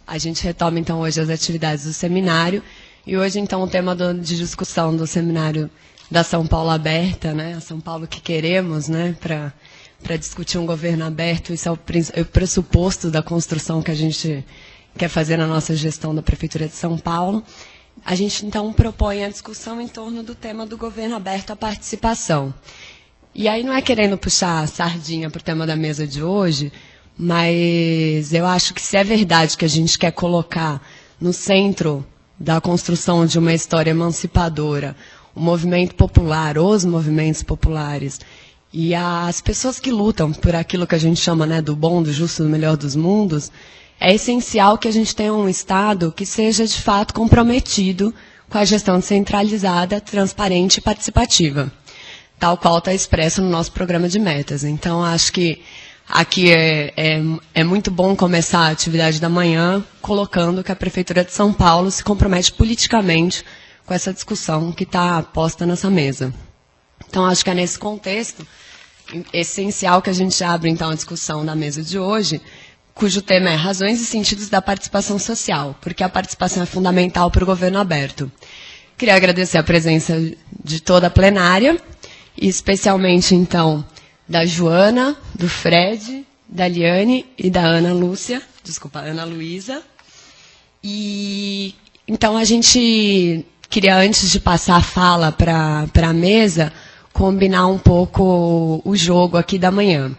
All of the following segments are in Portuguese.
A gente retoma, então, hoje as atividades do seminário. E hoje, então, o tema de discussão do seminário da São Paulo Aberta, né? A São Paulo que queremos, né? Para discutir um governo aberto. Isso é o pressuposto da construção que a gente quer fazer na nossa gestão da Prefeitura de São Paulo. A gente, então, propõe a discussão em torno do tema do governo aberto à participação. E aí não é querendo puxar a sardinha para o tema da mesa de hoje, mas eu acho que se é verdade que a gente quer colocar no centro da construção de uma história emancipadora o movimento popular, os movimentos populares, e as pessoas que lutam por aquilo que a gente chama, né, do bom, do justo, do melhor dos mundos, é essencial que a gente tenha um Estado que seja, de fato, comprometido com a gestão descentralizada, transparente e participativa, tal qual está expresso no nosso programa de metas. Então, acho que aqui é muito bom começar a atividade da manhã colocando que a Prefeitura de São Paulo se compromete politicamente com essa discussão que está posta nessa mesa. Então, acho que é nesse contexto essencial que a gente abra, então, a discussão da mesa de hoje, cujo tema é razões e sentidos da participação social, porque a participação é fundamental para o governo aberto. Queria agradecer a presença de toda a plenária, e especialmente, então, da Joana, do Fred, da Liane e da Ana Luísa. E, então, a gente queria, antes de passar a fala para a mesa, combinar um pouco o jogo aqui da manhã.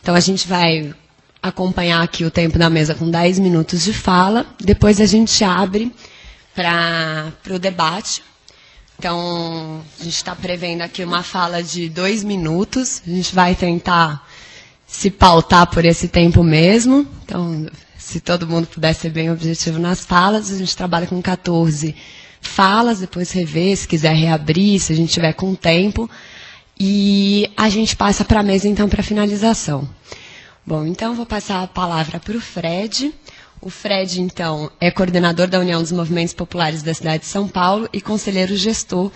Então, a gente vai acompanhar aqui o tempo da mesa com 10 minutos de fala, depois a gente abre para o debate. Então, a gente está prevendo aqui uma fala de 2 minutos. A gente vai tentar se pautar por esse tempo mesmo. Então, se todo mundo puder ser bem objetivo nas falas, a gente trabalha com 14 falas, depois rever, se quiser reabrir, se a gente tiver com tempo. E a gente passa para a mesa, então, para a finalização. Bom, então, vou passar a palavra para o Fred. O Fred, então, é coordenador da União dos Movimentos Populares da cidade de São Paulo e conselheiro gestor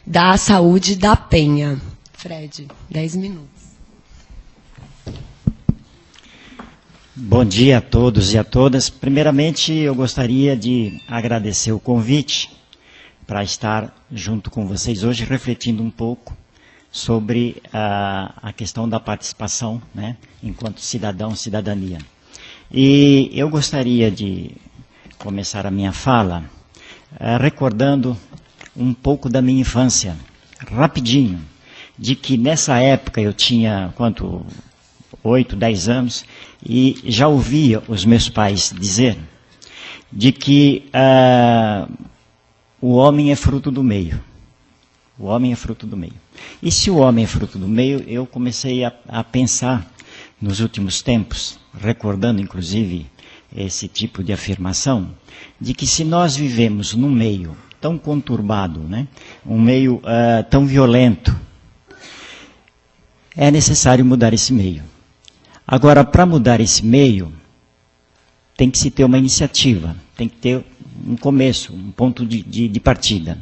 da Saúde da Penha. Fred, 10 minutos. Bom dia a todos e a todas. Primeiramente, eu gostaria de agradecer o convite para estar junto com vocês hoje, refletindo um pouco sobre a questão da participação, né, enquanto cidadão, cidadania. E eu gostaria de começar a minha fala recordando um pouco da minha infância, rapidinho, de que nessa época eu tinha, 8, 10 anos, e já ouvia os meus pais dizer de que o homem é fruto do meio. O homem é fruto do meio. E se o homem é fruto do meio, eu comecei a pensar nos últimos tempos, recordando inclusive esse tipo de afirmação, de que se nós vivemos num meio tão conturbado, né, um meio tão violento, é necessário mudar esse meio. Agora, para mudar esse meio, tem que se ter uma iniciativa, tem que ter um começo, um ponto de partida.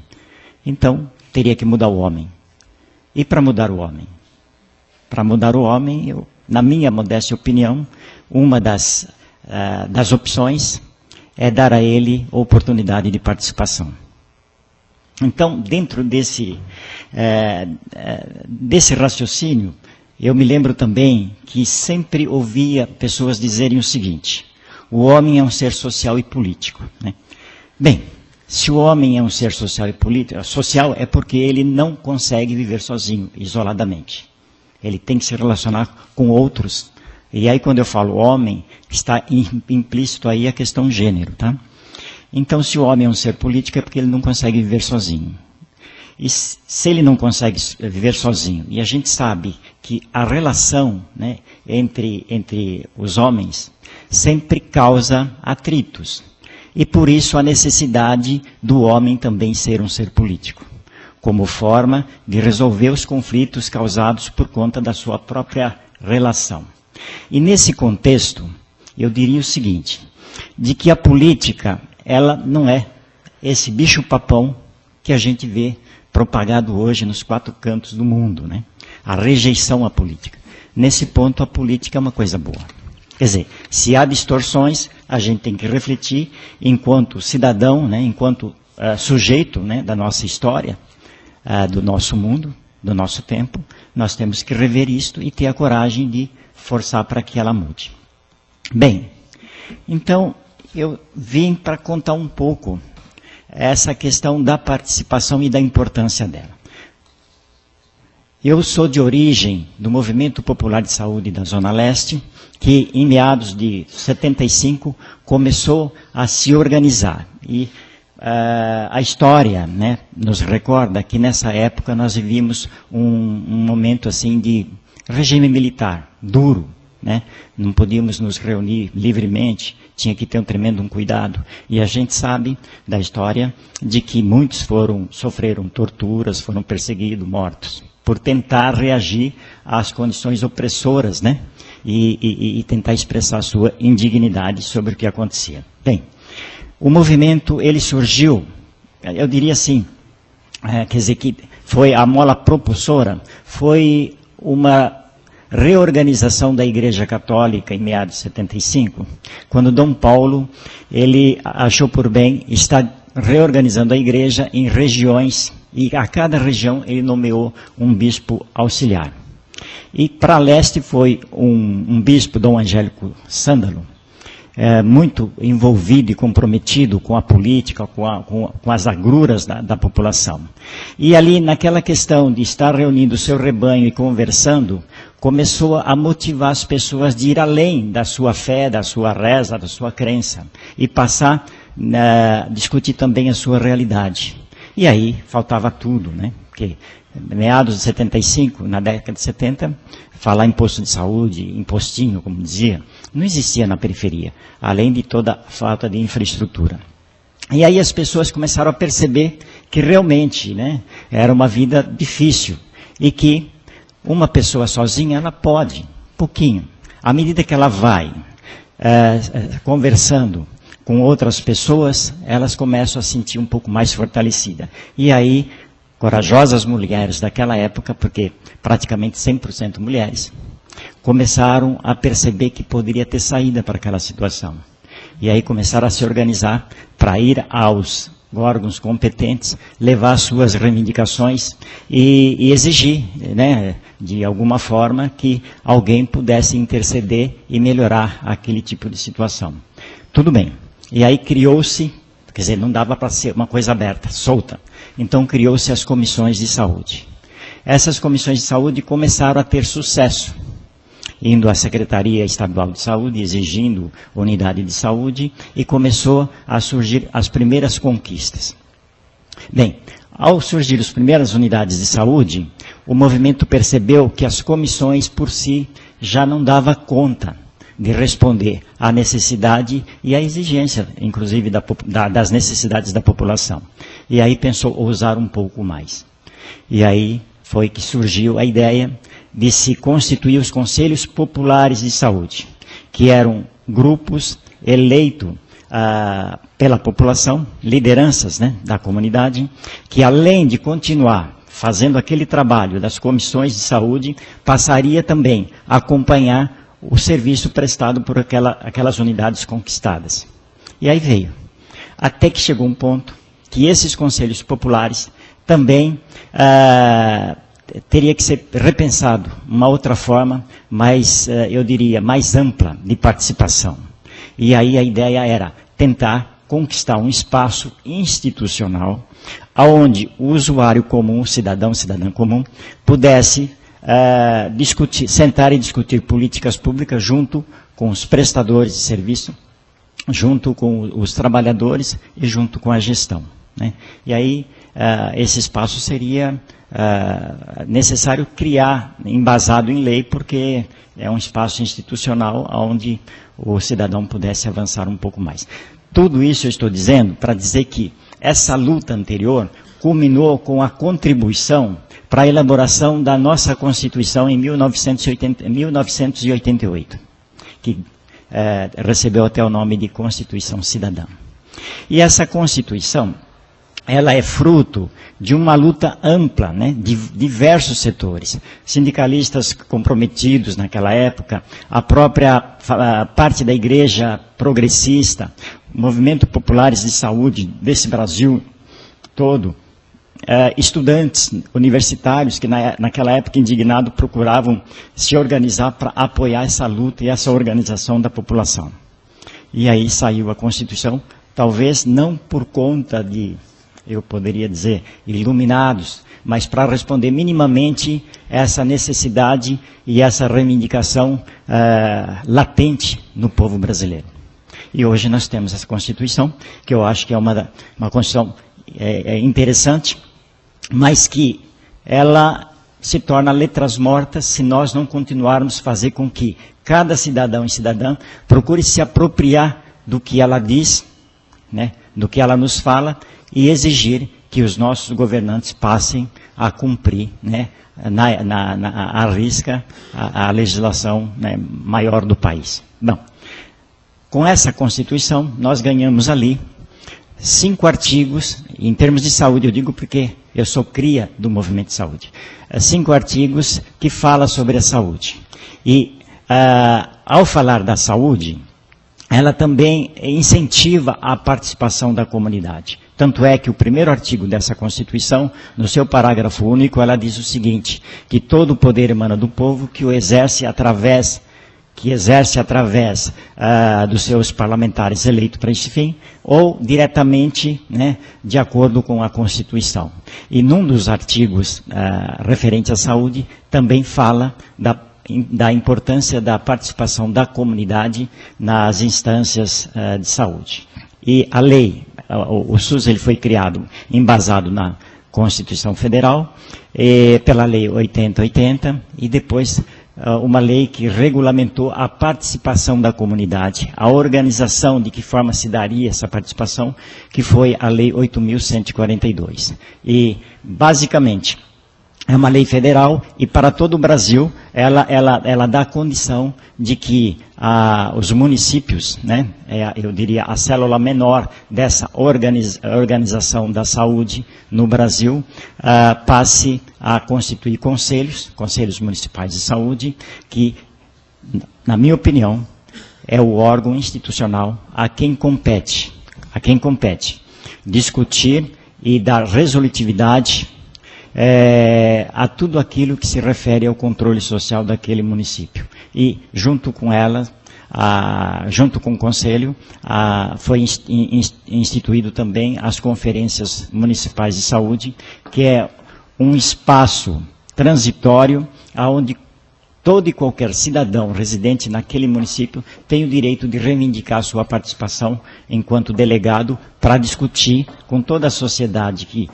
Então, teria que mudar o homem. E para mudar o homem? Para mudar o homem, na minha modesta opinião, uma das opções é dar a ele oportunidade de participação. Então, dentro desse raciocínio, eu me lembro também que sempre ouvia pessoas dizerem o seguinte: o homem é um ser social e político, né? Bem, se o homem é um ser social e político, social é porque ele não consegue viver sozinho, isoladamente. Ele tem que se relacionar com outros. E aí, quando eu falo homem, está implícito aí a questão gênero, tá? Então, se o homem é um ser político, é porque ele não consegue viver sozinho. E se ele não consegue viver sozinho, e a gente sabe que a relação, né, entre os homens sempre causa atritos. E por isso a necessidade do homem também ser um ser político, como forma de resolver os conflitos causados por conta da sua própria relação. E nesse contexto, eu diria o seguinte, de que a política, ela não é esse bicho-papão que a gente vê propagado hoje nos 4 cantos do mundo, né? A rejeição à política. Nesse ponto, a política é uma coisa boa. Quer dizer, se há distorções, a gente tem que refletir enquanto cidadão, né, enquanto sujeito, né, da nossa história, do nosso mundo, do nosso tempo, nós temos que rever isto e ter a coragem de forçar para que ela mude. Bem, então eu vim para contar um pouco essa questão da participação e da importância dela. Eu sou de origem do Movimento Popular de Saúde da Zona Leste, que em meados de 75 começou a se organizar. E a história, né, nos recorda que nessa época nós vivíamos um momento assim de regime militar duro, né? Não podíamos nos reunir livremente, tinha que ter um tremendo cuidado. E a gente sabe da história de que muitos sofreram torturas, foram perseguidos, mortos, por tentar reagir às condições opressoras, né? E tentar expressar a sua indignidade sobre o que acontecia. Bem, o movimento, ele surgiu, eu diria assim, quer dizer que foi a mola propulsora, foi uma reorganização da Igreja Católica em meados de 75, quando Dom Paulo, ele achou por bem estar reorganizando a Igreja em regiões, e a cada região ele nomeou um bispo auxiliar. E para leste foi um bispo, Dom Angélico Sândalo, muito envolvido e comprometido com a política, com as agruras da população. E ali, naquela questão de estar reunindo o seu rebanho e conversando, começou a motivar as pessoas de ir além da sua fé, da sua reza, da sua crença, e passar a discutir também a sua realidade. E aí faltava tudo, né? Porque meados de 75, na década de 70, falar em posto de saúde, impostinho, como dizia, não existia na periferia, além de toda a falta de infraestrutura. E aí as pessoas começaram a perceber que realmente, né, era uma vida difícil e que uma pessoa sozinha, ela pode, pouquinho. À medida que ela vai conversando com outras pessoas, elas começam a sentir um pouco mais fortalecida. E aí, corajosas mulheres daquela época, porque praticamente 100% mulheres, começaram a perceber que poderia ter saída para aquela situação. E aí começaram a se organizar para ir aos órgãos competentes, levar suas reivindicações e exigir, né, de alguma forma, que alguém pudesse interceder e melhorar aquele tipo de situação. Tudo bem. E aí criou-se, quer dizer, não dava para ser uma coisa aberta, solta. Então criou-se as comissões de saúde. Essas comissões de saúde começaram a ter sucesso, indo à Secretaria Estadual de Saúde, exigindo unidade de saúde, e começou a surgir as primeiras conquistas. Bem, ao surgir as primeiras unidades de saúde, o movimento percebeu que as comissões por si já não davam conta de responder à necessidade e à exigência, inclusive, das necessidades da população. E aí pensou ousar um pouco mais. E aí foi que surgiu a ideia de se constituir os Conselhos Populares de Saúde, que eram grupos eleitos pela população, lideranças, né, da comunidade, que além de continuar fazendo aquele trabalho das comissões de saúde, passaria também a acompanhar o serviço prestado por aquelas unidades conquistadas. E aí veio. Até que chegou um ponto que esses conselhos populares também teria que ser repensado, uma outra forma, mais, eu diria, mais ampla de participação. E aí a ideia era tentar conquistar um espaço institucional onde o usuário comum, o cidadã comum, pudesse sentar e discutir políticas públicas junto com os prestadores de serviço, junto com os trabalhadores e junto com a gestão, né? E aí esse espaço seria necessário criar, embasado em lei, porque é um espaço institucional onde o cidadão pudesse avançar um pouco mais. Tudo isso eu estou dizendo para dizer que essa luta anterior culminou com a contribuição para a elaboração da nossa Constituição em 1988, que recebeu até o nome de Constituição Cidadã. E essa Constituição, ela é fruto de uma luta ampla, né, de diversos setores. Sindicalistas comprometidos naquela época, a própria parte da igreja progressista, movimentos populares de saúde desse Brasil todo, estudantes universitários que naquela época indignados procuravam se organizar para apoiar essa luta e essa organização da população. E aí saiu a Constituição, talvez não por conta de, eu poderia dizer, iluminados, mas para responder minimamente essa necessidade e essa reivindicação latente no povo brasileiro. E hoje nós temos essa Constituição, que eu acho que é uma Constituição interessante, mas que ela se torna letras mortas se nós não continuarmos a fazer com que cada cidadão e cidadã procure se apropriar do que ela diz, né, do que ela nos fala, e exigir que os nossos governantes passem a cumprir, né, à risca a legislação, né, maior do país. Bom, com essa Constituição, nós ganhamos ali 5 artigos, em termos de saúde, eu digo porque eu sou cria do movimento de saúde, 5 artigos que falam sobre a saúde. E, ao falar da saúde, ela também incentiva a participação da comunidade. Tanto é que o primeiro artigo dessa Constituição, no seu parágrafo único, ela diz o seguinte, que todo o poder emana do povo, que o exerce através dos seus parlamentares eleitos para esse fim, ou diretamente, né, de acordo com a Constituição. E num dos artigos referentes à saúde, também fala da importância da participação da comunidade nas instâncias de saúde. E a lei, o SUS, ele foi criado, embasado na Constituição Federal, pela Lei 8080, e depois uma lei que regulamentou a participação da comunidade, a organização de que forma se daria essa participação, que foi a Lei 8.142. E, basicamente, é uma lei federal e para todo o Brasil ela dá a condição de que os municípios, né, eu diria a célula menor dessa organização da saúde no Brasil, passe a constituir conselhos municipais de saúde, que, na minha opinião, é o órgão institucional a quem compete discutir e dar resolutividade a tudo aquilo que se refere ao controle social daquele município. E, junto com ela, junto com o Conselho, foi instituído também as conferências municipais de saúde, que é um espaço transitório onde todo e qualquer cidadão residente naquele município tem o direito de reivindicar sua participação enquanto delegado para discutir com toda a sociedade que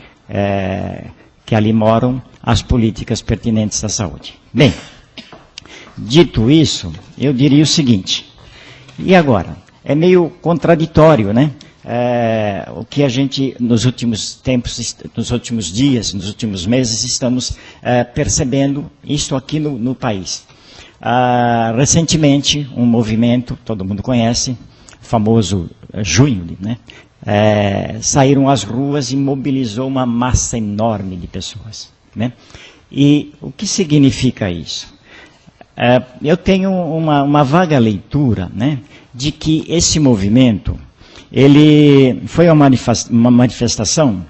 ali moram as políticas pertinentes à saúde. Bem, dito isso, eu diria o seguinte, e agora? É meio contraditório, né? O que a gente, nos últimos tempos, nos últimos dias, nos últimos meses, estamos percebendo isso aqui no país. Recentemente, um movimento, todo mundo conhece, famoso Junho, né? Saíram às ruas e mobilizou uma massa enorme de pessoas, né? E o que significa isso? Eu tenho uma vaga leitura, né, de que esse movimento, ele foi uma manifestação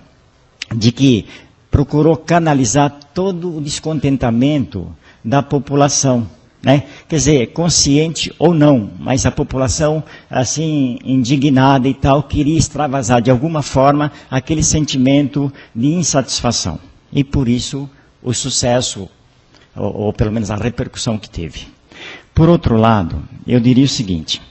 de que procurou canalizar todo o descontentamento da população, né? Quer dizer, consciente ou não, mas a população, assim, indignada e tal, queria extravasar de alguma forma aquele sentimento de insatisfação. E por isso o sucesso, ou pelo menos a repercussão que teve. Por outro lado, eu diria o seguinte,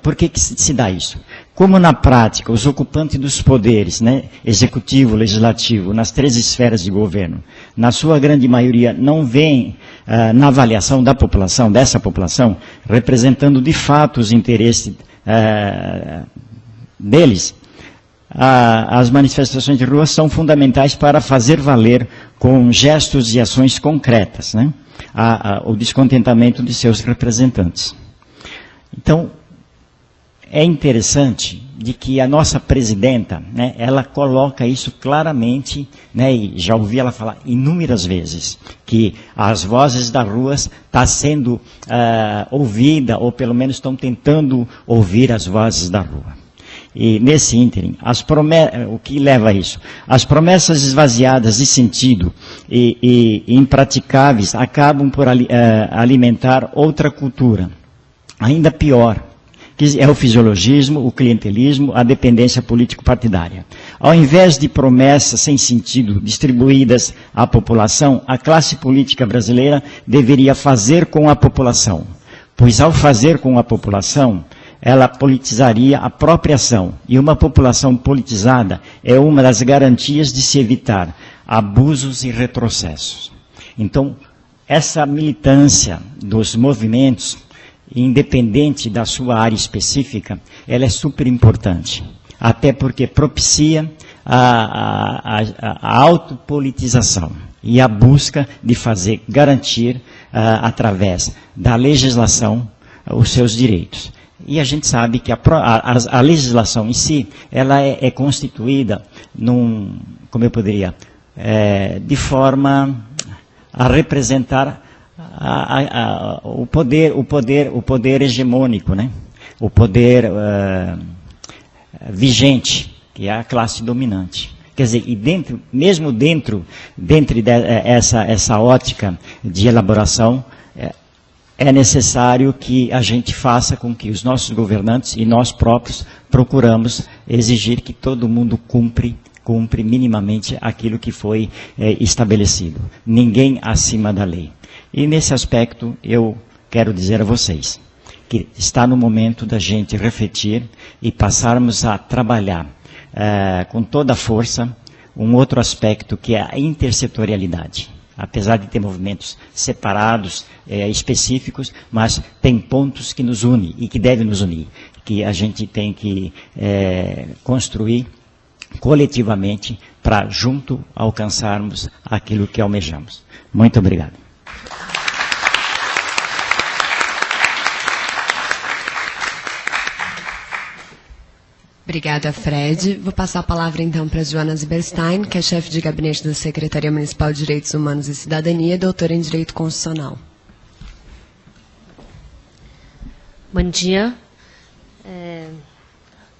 por que se dá isso? Como na prática os ocupantes dos poderes, né, executivo, legislativo, nas 3 esferas de governo, na sua grande maioria não veem na avaliação da população, dessa população, representando de fato os interesses deles, as manifestações de rua são fundamentais para fazer valer com gestos e ações concretas, né, o descontentamento de seus representantes. Então, é interessante de que a nossa presidenta, né, ela coloca isso claramente, né, e já ouvi ela falar inúmeras vezes, que as vozes da rua estão sendo ouvidas, ou pelo menos estão tentando ouvir as vozes da rua. E nesse ínterim, o que leva a isso? As promessas esvaziadas de sentido e impraticáveis acabam por alimentar outra cultura, ainda pior, que é o fisiologismo, o clientelismo, a dependência político-partidária. Ao invés de promessas sem sentido distribuídas à população, a classe política brasileira deveria fazer com a população, pois ao fazer com a população, ela politizaria a própria ação. E uma população politizada é uma das garantias de se evitar abusos e retrocessos. Então, essa militância dos movimentos, independente da sua área específica, ela é super importante. Até porque propicia a autopolitização e a busca de garantir, através da legislação, os seus direitos. E a gente sabe que a legislação em si, ela é constituída como eu poderia, de forma a representar o poder hegemônico, né? O poder vigente, que é a classe dominante. Quer dizer, e mesmo dentro dessa ótica de elaboração, é necessário que a gente faça com que os nossos governantes e nós próprios procuramos exigir que todo mundo cumpre minimamente aquilo que foi estabelecido. Ninguém acima da lei. E nesse aspecto eu quero dizer a vocês que está no momento da gente refletir e passarmos a trabalhar com toda a força um outro aspecto que é a intersetorialidade. Apesar de ter movimentos separados, específicos, mas tem pontos que nos unem e que devem nos unir, que a gente tem que construir coletivamente para junto alcançarmos aquilo que almejamos. Muito obrigado. Obrigada, Fred. Vou passar a palavra, então, para a Joana Zieberstein, que é chefe de gabinete da Secretaria Municipal de Direitos Humanos e Cidadania e doutora em Direito Constitucional. Bom dia.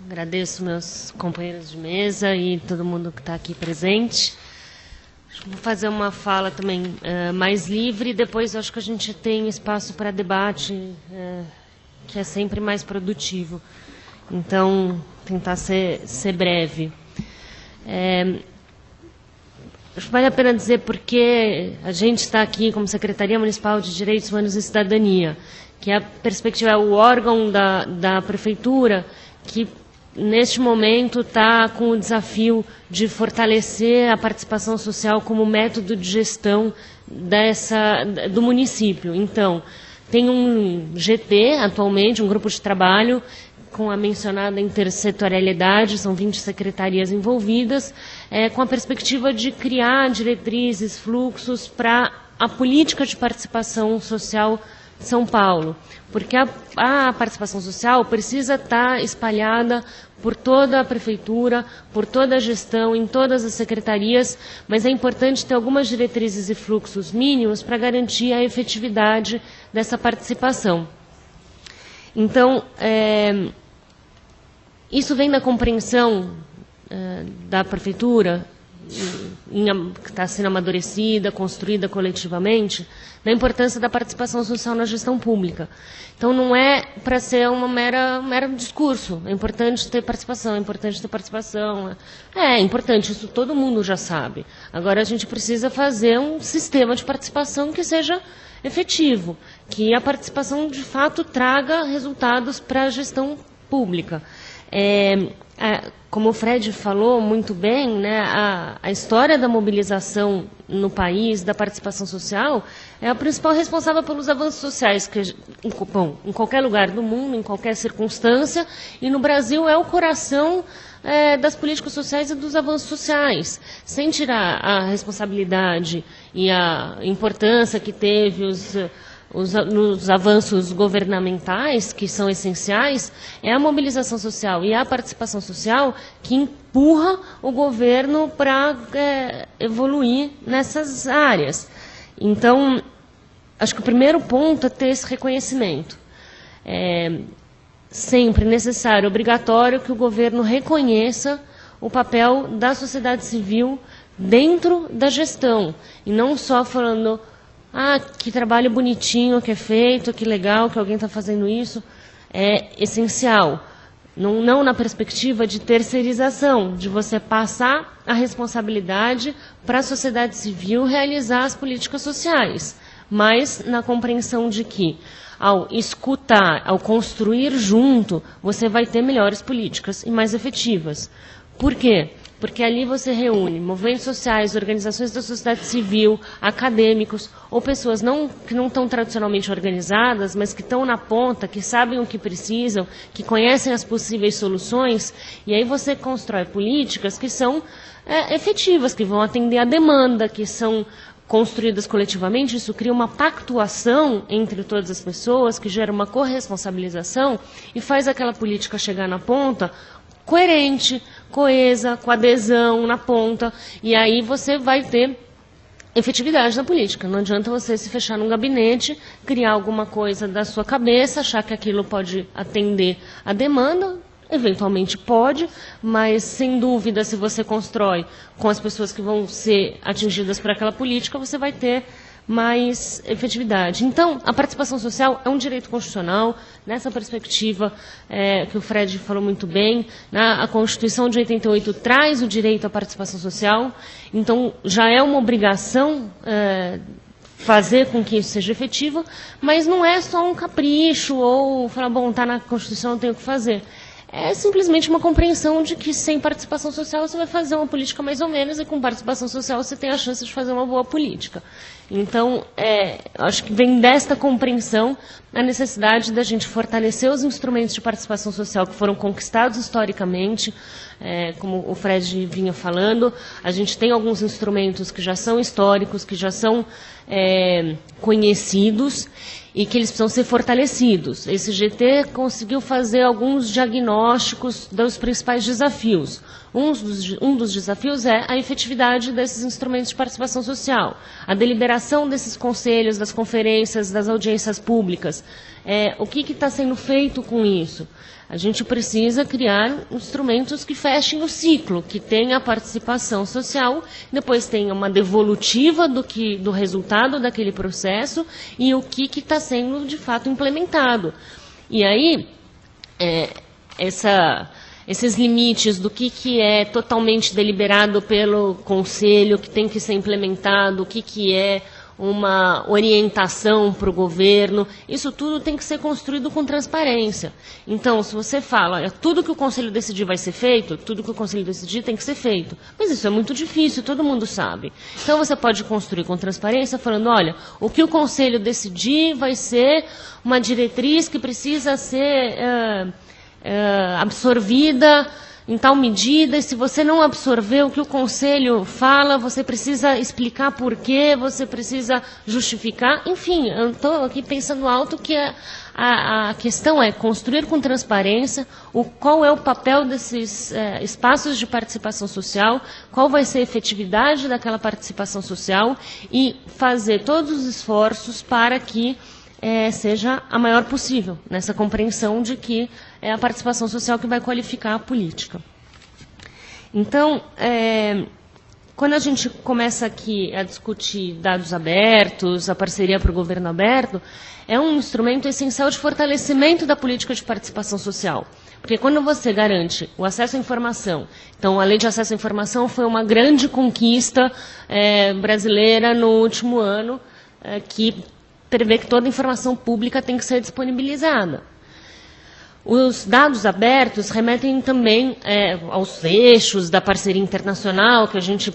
Agradeço meus companheiros de mesa e todo mundo que está aqui presente. Vou fazer uma fala também mais livre, depois acho que a gente tem espaço para debate, que é sempre mais produtivo. Então, tentar ser breve. Vale a pena dizer porque a gente está aqui como Secretaria Municipal de Direitos Humanos e Cidadania, que a perspectiva é o órgão da Prefeitura que, neste momento, está com o desafio de fortalecer a participação social como método de gestão do município. Então, tem um GT, atualmente, um grupo de trabalho, com a mencionada intersetorialidade, são 20 secretarias envolvidas, com a perspectiva de criar diretrizes, fluxos para a política de participação social de São Paulo. Porque a participação social precisa estar espalhada por toda a prefeitura, por toda a gestão, em todas as secretarias, mas é importante ter algumas diretrizes e fluxos mínimos para garantir a efetividade dessa participação. Então, isso vem da compreensão da prefeitura, que está sendo amadurecida, construída coletivamente, da importância da participação social na gestão pública. Então, não é para ser um mero discurso. É importante ter participação, é importante ter participação. É importante, isso todo mundo já sabe. Agora, a gente precisa fazer um sistema de participação que seja efetivo, que a participação, de fato, traga resultados para a gestão pública. Como o Fred falou muito bem, né, a história da mobilização no país, da participação social, é a principal responsável pelos avanços sociais, que, em qualquer lugar do mundo, em qualquer circunstância, e no Brasil é o coração das políticas sociais e dos avanços sociais, sem tirar a responsabilidade e a importância que teve nos avanços governamentais, que são essenciais, é a mobilização social e a participação social que empurra o governo para evoluir nessas áreas. Então, acho que o primeiro ponto é ter esse reconhecimento. É sempre necessário, obrigatório, que o governo reconheça o papel da sociedade civil dentro da gestão, e não só falando, que trabalho bonitinho que é feito, que legal que alguém está fazendo isso. É essencial, não na perspectiva de terceirização, de você passar a responsabilidade para a sociedade civil realizar as políticas sociais, mas na compreensão de que, ao escutar, ao construir junto, você vai ter melhores políticas e mais efetivas. Por quê? Porque ali você reúne movimentos sociais, organizações da sociedade civil, acadêmicos, ou pessoas que não estão tradicionalmente organizadas, mas que estão na ponta, que sabem o que precisam, que conhecem as possíveis soluções, e aí você constrói políticas que são efetivas, que vão atender a demanda, que são construídas coletivamente. Isso cria uma pactuação entre todas as pessoas, que gera uma corresponsabilização e faz aquela política chegar na ponta coerente, coesa, com adesão na ponta, e aí você vai ter efetividade na política. Não adianta você se fechar num gabinete, criar alguma coisa da sua cabeça, achar que aquilo pode atender a demanda. Eventualmente pode, mas sem dúvida, se você constrói com as pessoas que vão ser atingidas por aquela política, você vai ter mais efetividade. Então, a participação social é um direito constitucional. Nessa perspectiva que o Fred falou muito bem, a Constituição de 88 traz o direito à participação social, então já é uma obrigação fazer com que isso seja efetivo, mas não é só um capricho ou falar, bom, está na Constituição, não tenho o que fazer. É simplesmente uma compreensão de que sem participação social você vai fazer uma política mais ou menos, e com participação social você tem a chance de fazer uma boa política. Então, acho que vem desta compreensão a necessidade da gente fortalecer os instrumentos de participação social que foram conquistados historicamente, como o Fred vinha falando. A gente tem alguns instrumentos que já são históricos, que já são conhecidos, e que eles precisam ser fortalecidos. Esse GT conseguiu fazer alguns diagnósticos dos principais desafios. Um dos desafios é a efetividade desses instrumentos de participação social, a deliberação desses conselhos, das conferências, das audiências públicas. O que está sendo feito com isso? A gente precisa criar instrumentos que fechem o ciclo, que tenha a participação social, depois tenha uma devolutiva do resultado daquele processo e o que está sendo, de fato, implementado. E aí, esses limites do que é totalmente deliberado pelo Conselho, que tem que ser implementado, o que é uma orientação para o governo, isso tudo tem que ser construído com transparência. Então, se você fala, olha, tudo que o Conselho decidir vai ser feito, tudo que o Conselho decidir tem que ser feito. Mas isso é muito difícil, todo mundo sabe. Então, você pode construir com transparência, falando, olha, o que o Conselho decidir vai ser uma diretriz que precisa ser absorvida em tal medida, e se você não absorver o que o Conselho fala, você precisa explicar por quê, você precisa justificar. Enfim, eu estou aqui pensando alto que a questão é construir com transparência qual é o papel desses espaços de participação social, qual vai ser a efetividade daquela participação social e fazer todos os esforços para que seja a maior possível, nessa compreensão de que é a participação social que vai qualificar a política. Então, quando a gente começa aqui a discutir dados abertos, a parceria para o governo aberto, é um instrumento essencial de fortalecimento da política de participação social. Porque quando você garante o acesso à informação, então a lei de acesso à informação foi uma grande conquista brasileira no último ano, que prevê que toda informação pública tem que ser disponibilizada. Os dados abertos remetem também aos eixos da parceria internacional, que a gente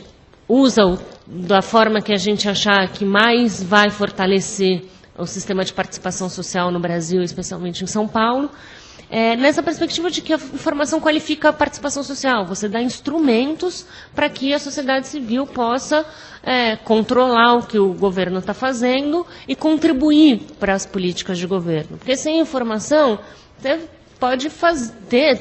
usa da forma que a gente achar que mais vai fortalecer o sistema de participação social no Brasil, especialmente em São Paulo. nessa perspectiva de que a informação qualifica a participação social. Você dá instrumentos para que a sociedade civil possa controlar o que o governo está fazendo e contribuir para as políticas de governo. Porque sem informação, você pode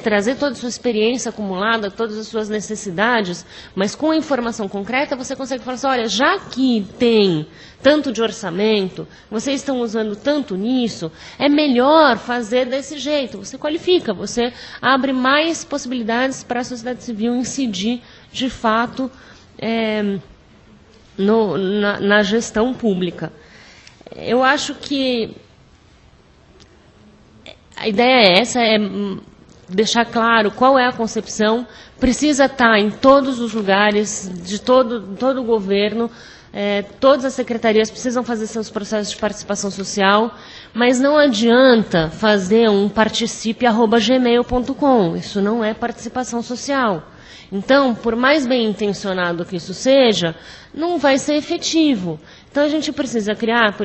trazer toda a sua experiência acumulada, todas as suas necessidades, mas com a informação concreta você consegue falar assim, olha, já que tem tanto de orçamento, vocês estão usando tanto nisso, é melhor fazer desse jeito. Você qualifica, você abre mais possibilidades para a sociedade civil incidir, de fato, na gestão pública. Eu acho que a ideia é essa, é deixar claro qual é a concepção, precisa estar em todos os lugares, de todo o governo, todas as secretarias precisam fazer seus processos de participação social, mas não adianta fazer um participe@gmail.com, isso não é participação social. Então, por mais bem intencionado que isso seja, não vai ser efetivo. Então, a gente precisa criar,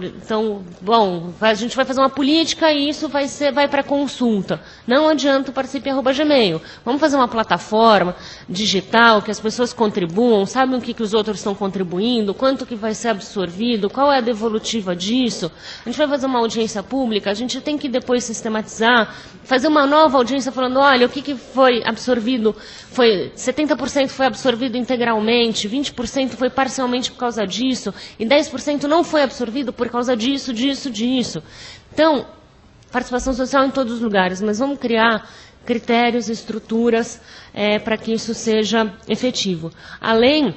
a gente vai fazer uma política e isso vai para consulta. Não adianta o participe@gmail. Vamos fazer uma plataforma digital que as pessoas contribuam, sabem o que os outros estão contribuindo, quanto que vai ser absorvido, qual é a devolutiva disso. A gente vai fazer uma audiência pública, a gente tem que depois sistematizar, fazer uma nova audiência falando, olha, o que foi absorvido, 70% foi absorvido integralmente, 20% foi parcialmente por causa disso, e 10% não foi absorvido por causa disso. Então, participação social em todos os lugares, mas vamos criar critérios, estruturas para que isso seja efetivo. Além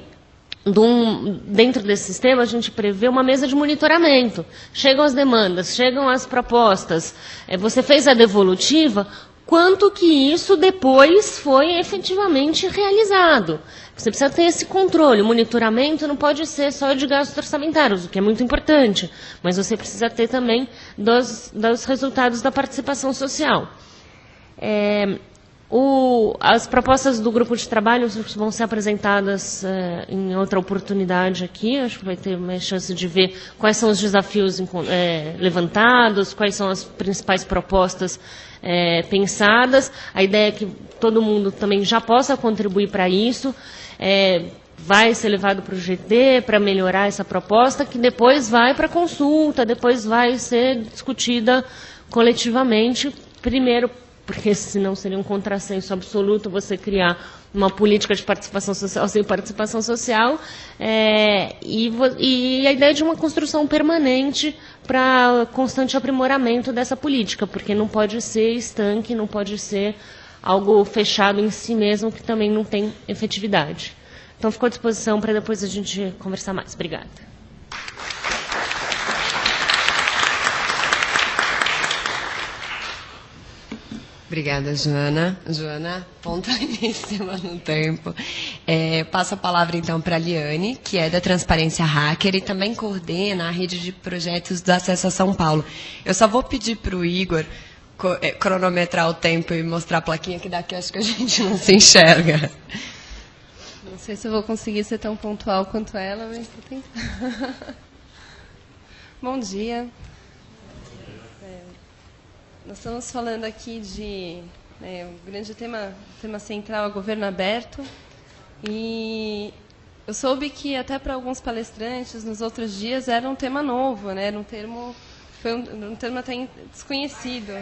dentro desse sistema, a gente prevê uma mesa de monitoramento. Chegam as demandas, chegam as propostas, você fez a devolutiva, quanto que isso depois foi efetivamente realizado. Você precisa ter esse controle. O monitoramento não pode ser só de gastos orçamentários, o que é muito importante, mas você precisa ter também dos resultados da participação social. As propostas do grupo de trabalho vão ser apresentadas em outra oportunidade aqui. Acho que vai ter mais chance de ver quais são os desafios levantados, quais são as principais propostas pensadas. A ideia é que todo mundo também já possa contribuir para isso. Vai ser levado para o GT para melhorar essa proposta, que depois vai para consulta, depois vai ser discutida coletivamente, primeiro, porque senão seria um contrassenso absoluto você criar uma política de participação social sem participação social, e a ideia de uma construção permanente para constante aprimoramento dessa política, porque não pode ser estanque, não pode ser algo fechado em si mesmo, que também não tem efetividade. Então, ficou à disposição para depois a gente conversar mais. Obrigada. Obrigada, Joana. Joana, pontualíssima no tempo. Passo a palavra, então, para a Liane, que é da Transparência Hacker e também coordena a rede de projetos do Acesso a São Paulo. Eu só vou pedir para o Igor cronometrar o tempo e mostrar a plaquinha, que daqui acho que a gente não se enxerga. Não sei se eu vou conseguir ser tão pontual quanto ela, mas vou tentar. Bom dia. Nós estamos falando aqui de o grande tema central é o governo aberto. E eu soube que até para alguns palestrantes nos outros dias era um tema novo, né? Era um termo, foi um termo até desconhecido.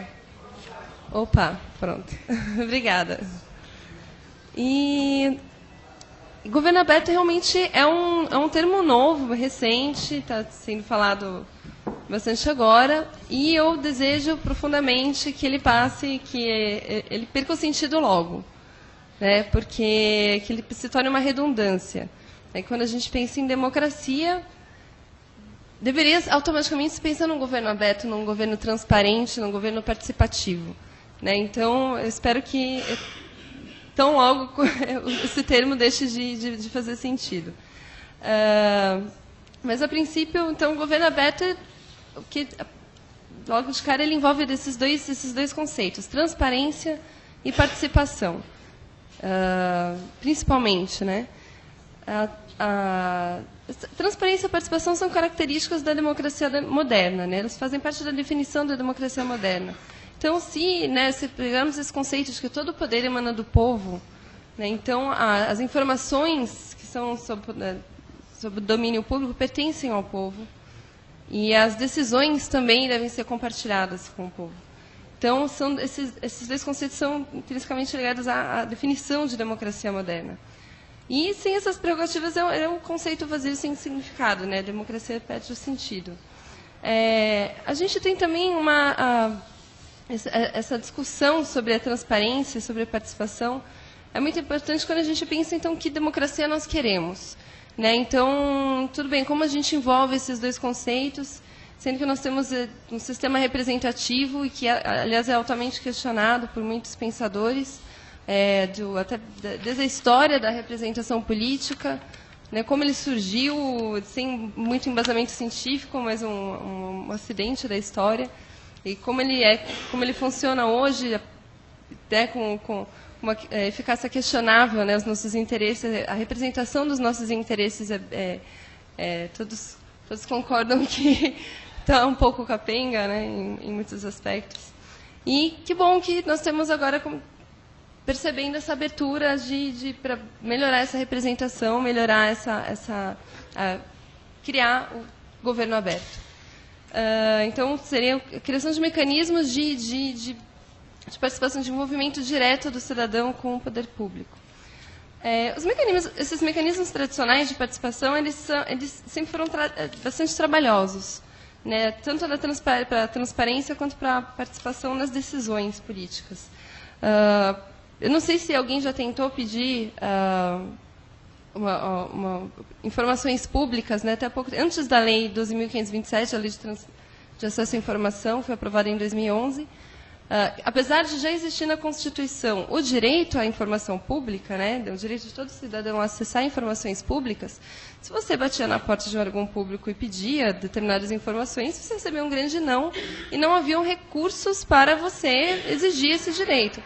Opa, pronto. Obrigada. E governo aberto realmente é um termo novo, recente, está sendo falado bastante agora, e eu desejo profundamente que ele passe, que ele perca o sentido logo, né? Porque que ele se torne uma redundância. Quando a gente pensa em democracia, deveria automaticamente se pensar num governo aberto, num governo transparente, num governo participativo, né? Então, eu espero que tão logo esse termo deixe de fazer sentido. Mas, a princípio, então, o governo aberto, que logo de cara ele envolve esses dois conceitos, transparência e participação, principalmente, né? A transparência e a participação são características da democracia moderna, né? Elas fazem parte da definição da democracia moderna. Então, se pegarmos esse conceito de que todo o poder emana do povo, né, então as informações que são sobre o domínio público pertencem ao povo e as decisões também devem ser compartilhadas com o povo. Então, esses dois conceitos são intrinsecamente ligados à definição de democracia moderna. E sem essas prerrogativas é um conceito vazio sem significado, né? A democracia perde o sentido. A gente tem também essa discussão sobre a transparência, sobre a participação. É muito importante quando a gente pensa, então, que democracia nós queremos. Né? Então, tudo bem, como a gente envolve esses dois conceitos, sendo que nós temos um sistema representativo, e que, aliás, é altamente questionado por muitos pensadores, até desde a história da representação política, né, como ele surgiu, sem muito embasamento científico, mas um acidente da história, e como ele funciona hoje, até com uma eficácia questionável, né, os nossos interesses, a representação dos nossos interesses, todos concordam que está um pouco capenga, né, em muitos aspectos. E que bom que nós temos agora percebendo essa abertura para melhorar essa representação, melhorar criar o governo aberto. Então, seria a criação de mecanismos de participação, de envolvimento direto do cidadão com o poder público. Esses mecanismos tradicionais de participação, eles sempre foram bastante trabalhosos, né, tanto para a transparência quanto para a participação nas decisões políticas. Eu não sei se alguém já tentou pedir informações públicas, né, até pouco antes da Lei 12.527, a Lei de Acesso à Informação, foi aprovada em 2011. Apesar de já existir na Constituição o direito à informação pública, né, o direito de todo cidadão a acessar informações públicas, se você batia na porta de um órgão público e pedia determinadas informações, você recebia um grande não, e não haviam recursos para você exigir esse direito.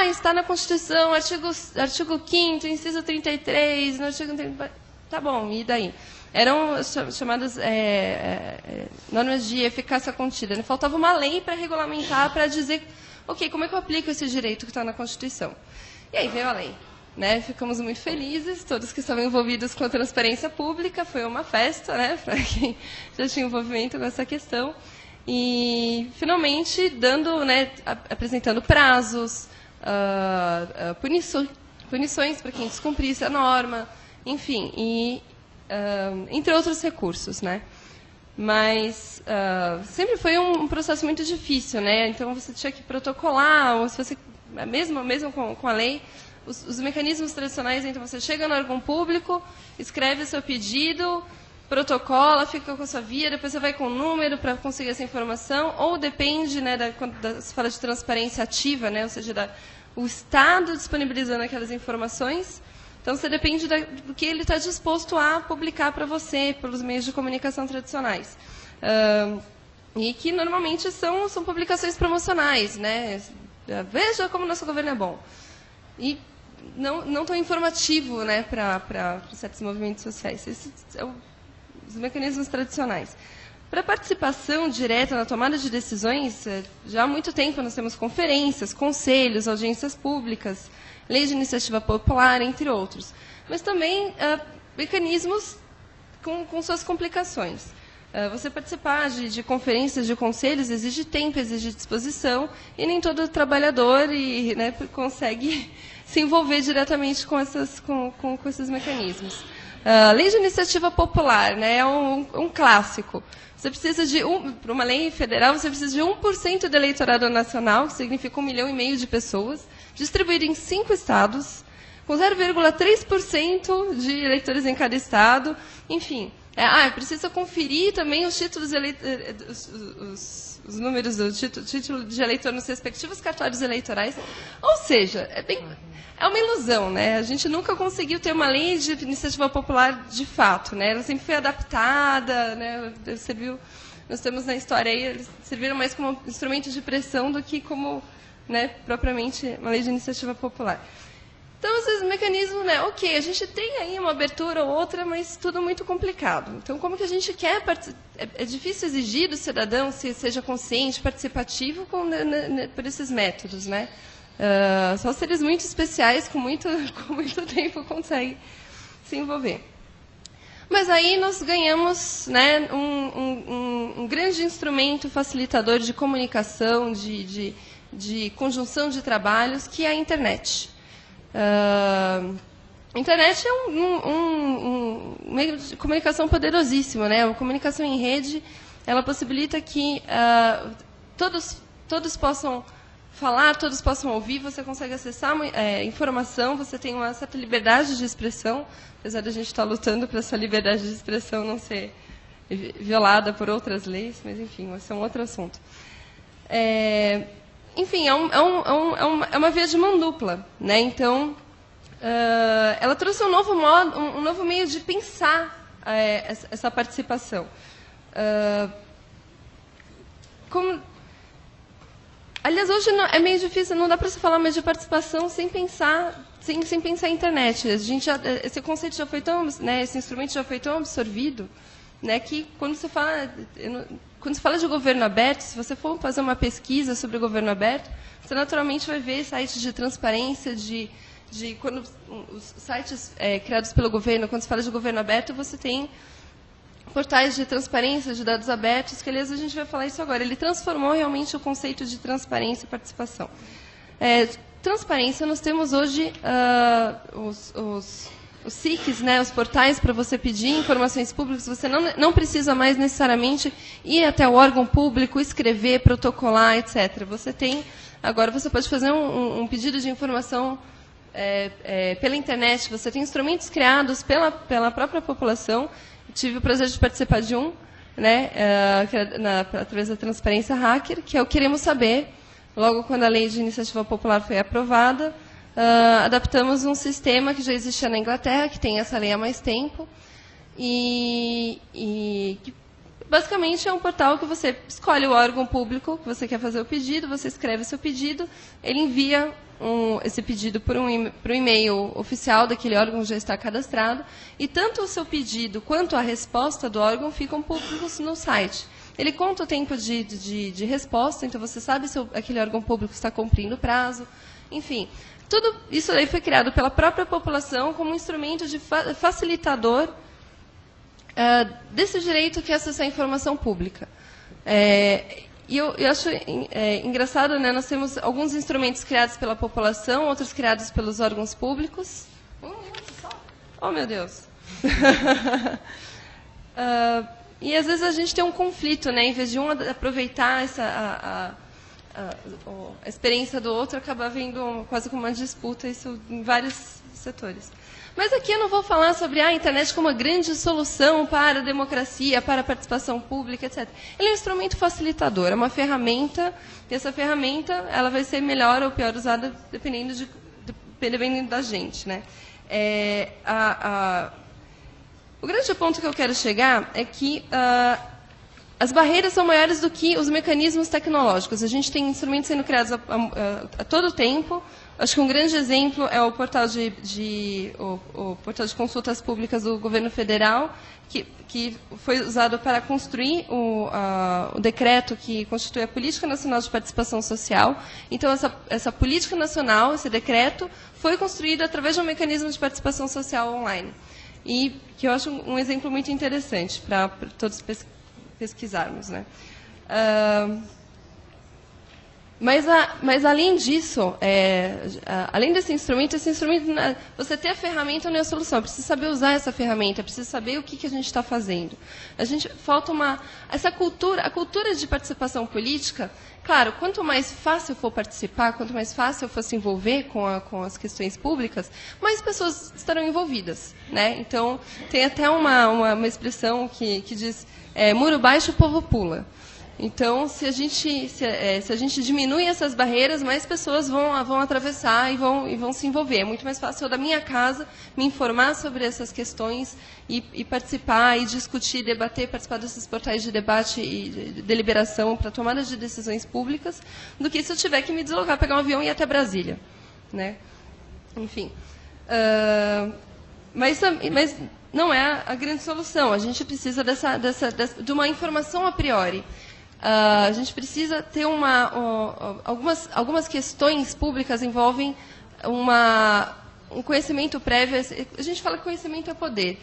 Está na Constituição, artigo 5º, inciso 33, no artigo 30... Tá bom, e daí? Eram chamadas normas de eficácia contida. Faltava uma lei para regulamentar, para dizer, ok, como é que eu aplico esse direito que está na Constituição? E aí veio a lei. Né? Ficamos muito felizes, todos que estavam envolvidos com a transparência pública, foi uma festa, né, para quem já tinha envolvimento com essa questão. E, finalmente, apresentando prazos, punições para quem descumprisse a norma, enfim, entre outros recursos, né? Mas sempre foi um processo muito difícil, né? Então você tinha que protocolar, ou se você, mesmo com a lei, os mecanismos tradicionais, então você chega no órgão público, escreve o seu pedido, protocola, fica com a sua via, depois você vai com o número para conseguir essa informação, ou depende, né, quando se fala de transparência ativa, né, ou seja, o Estado disponibilizando aquelas informações. Então, você depende do que ele está disposto a publicar para você, pelos meios de comunicação tradicionais. E que, normalmente, são publicações promocionais, né? Veja como nosso governo é bom. E não tão informativo, né, para certos movimentos sociais. Esses são os mecanismos tradicionais. Para a participação direta na tomada de decisões, já há muito tempo nós temos conferências, conselhos, audiências públicas, lei de iniciativa popular, entre outros. Mas também mecanismos com suas complicações. Você participar de conferências, de conselhos, exige tempo, exige disposição, e nem todo trabalhador né, consegue se envolver diretamente com esses mecanismos. Lei de iniciativa popular, né, é um clássico. Você precisa para uma lei federal, você precisa de 1% do eleitorado nacional, que significa 1,5 milhão de pessoas, distribuído em 5 estados, com 0,3% de eleitores em cada estado. Enfim, precisa conferir também os títulos os números do título de eleitor nos respectivos cartórios eleitorais. Ou seja, é uma ilusão, né? A gente nunca conseguiu ter uma lei de iniciativa popular de fato, né? Ela sempre foi adaptada, né? Nós temos na história aí, eles serviram mais como instrumento de pressão do que como, né, propriamente uma lei de iniciativa popular. Então, às vezes, o mecanismo, né, ok, a gente tem aí uma abertura ou outra, mas tudo muito complicado. Então, como que a gente quer participar? É difícil exigir do cidadão se seja consciente, participativo por esses métodos, né? Só seres muito especiais, com muito tempo, conseguem se envolver. Mas aí nós ganhamos, né, um grande instrumento facilitador de comunicação, de conjunção de trabalhos, que é a internet. A internet é um meio de comunicação poderosíssimo, né? A comunicação em rede, ela possibilita que todos possam falar, todos possam ouvir, você consegue acessar informação, você tem uma certa liberdade de expressão, apesar de a gente estar lutando para essa liberdade de expressão não ser violada por outras leis, mas, enfim, esse é um outro assunto. Enfim, é uma via de mão dupla, né? Então, ela trouxe um novo meio de pensar essa participação. Aliás, hoje é meio difícil, não dá para se falar mais de participação sem pensar em internet. Esse conceito já foi tão, né, esse instrumento já foi tão absorvido, né, que quando se fala de governo aberto, se você for fazer uma pesquisa sobre o governo aberto, você naturalmente vai ver sites de transparência, quando os sites criados pelo governo, quando se fala de governo aberto, você tem portais de transparência de dados abertos, que, aliás, a gente vai falar isso agora. Ele transformou realmente o conceito de transparência e participação. Transparência, nós temos hoje os SICs, né, os portais para você pedir informações públicas. Você não precisa mais necessariamente ir até o órgão público, escrever, protocolar, etc. Agora você pode fazer um pedido de informação pela internet. Você tem instrumentos criados pela própria população. Tive o prazer de participar de né, através da Transparência Hacker, que é o Queremos Saber. Logo quando a lei de iniciativa popular foi aprovada, adaptamos um sistema que já existia na Inglaterra, que tem essa lei há mais tempo, e que basicamente é um portal que você escolhe o órgão público que você quer fazer o pedido, você escreve seu pedido, ele envia esse pedido por um e-mail oficial daquele órgão que já está cadastrado, e tanto o seu pedido quanto a resposta do órgão ficam públicos no site. Ele conta o tempo de resposta, então você sabe se aquele órgão público está cumprindo o prazo. Enfim, tudo isso aí foi criado pela própria população como um instrumento de facilitador desse direito que é acessar a informação pública. E eu acho engraçado, né? Nós temos alguns instrumentos criados pela população, outros criados pelos órgãos públicos. Oh, meu Deus! E, às vezes, a gente tem um conflito, né? Em vez de aproveitar a experiência do outro, acaba havendo quase como uma disputa, isso em vários setores. Mas aqui eu não vou falar sobre a internet como uma grande solução para a democracia, para a participação pública, etc. Ele é um instrumento facilitador, é uma ferramenta, e essa ferramenta ela vai ser melhor ou pior usada dependendo da gente, né? O grande ponto que eu quero chegar é que as barreiras são maiores do que os mecanismos tecnológicos. A gente tem instrumentos sendo criados a todo tempo. Acho que um grande exemplo é o portal de consultas públicas do governo federal, que foi usado para construir o decreto que constitui a Política Nacional de Participação Social. Então, essa política nacional, esse decreto, foi construído através de um mecanismo de participação social online. E que eu acho um exemplo muito interessante para todos pesquisarmos, né? Mas além disso, além desse instrumento, você ter a ferramenta não é a solução. Precisa saber usar essa ferramenta, precisa saber o que a gente está fazendo. Falta a cultura de participação política. Claro, quanto mais fácil for participar, quanto mais fácil for se envolver com as questões públicas, mais pessoas estarão envolvidas, né? Então, tem até uma expressão que diz, muro baixo, o povo pula. Então, se a gente diminui essas barreiras, mais pessoas vão atravessar e vão se envolver. É muito mais fácil eu, da minha casa, me informar sobre essas questões e participar, e discutir, debater, participar desses portais de debate e de deliberação para tomada de decisões públicas, do que se eu tiver que me deslocar, pegar um avião e ir até Brasília, né? Enfim. Mas não é a grande solução. A gente precisa de uma informação a priori. A gente precisa ter algumas questões públicas envolvem um conhecimento prévio. A gente fala que conhecimento é poder.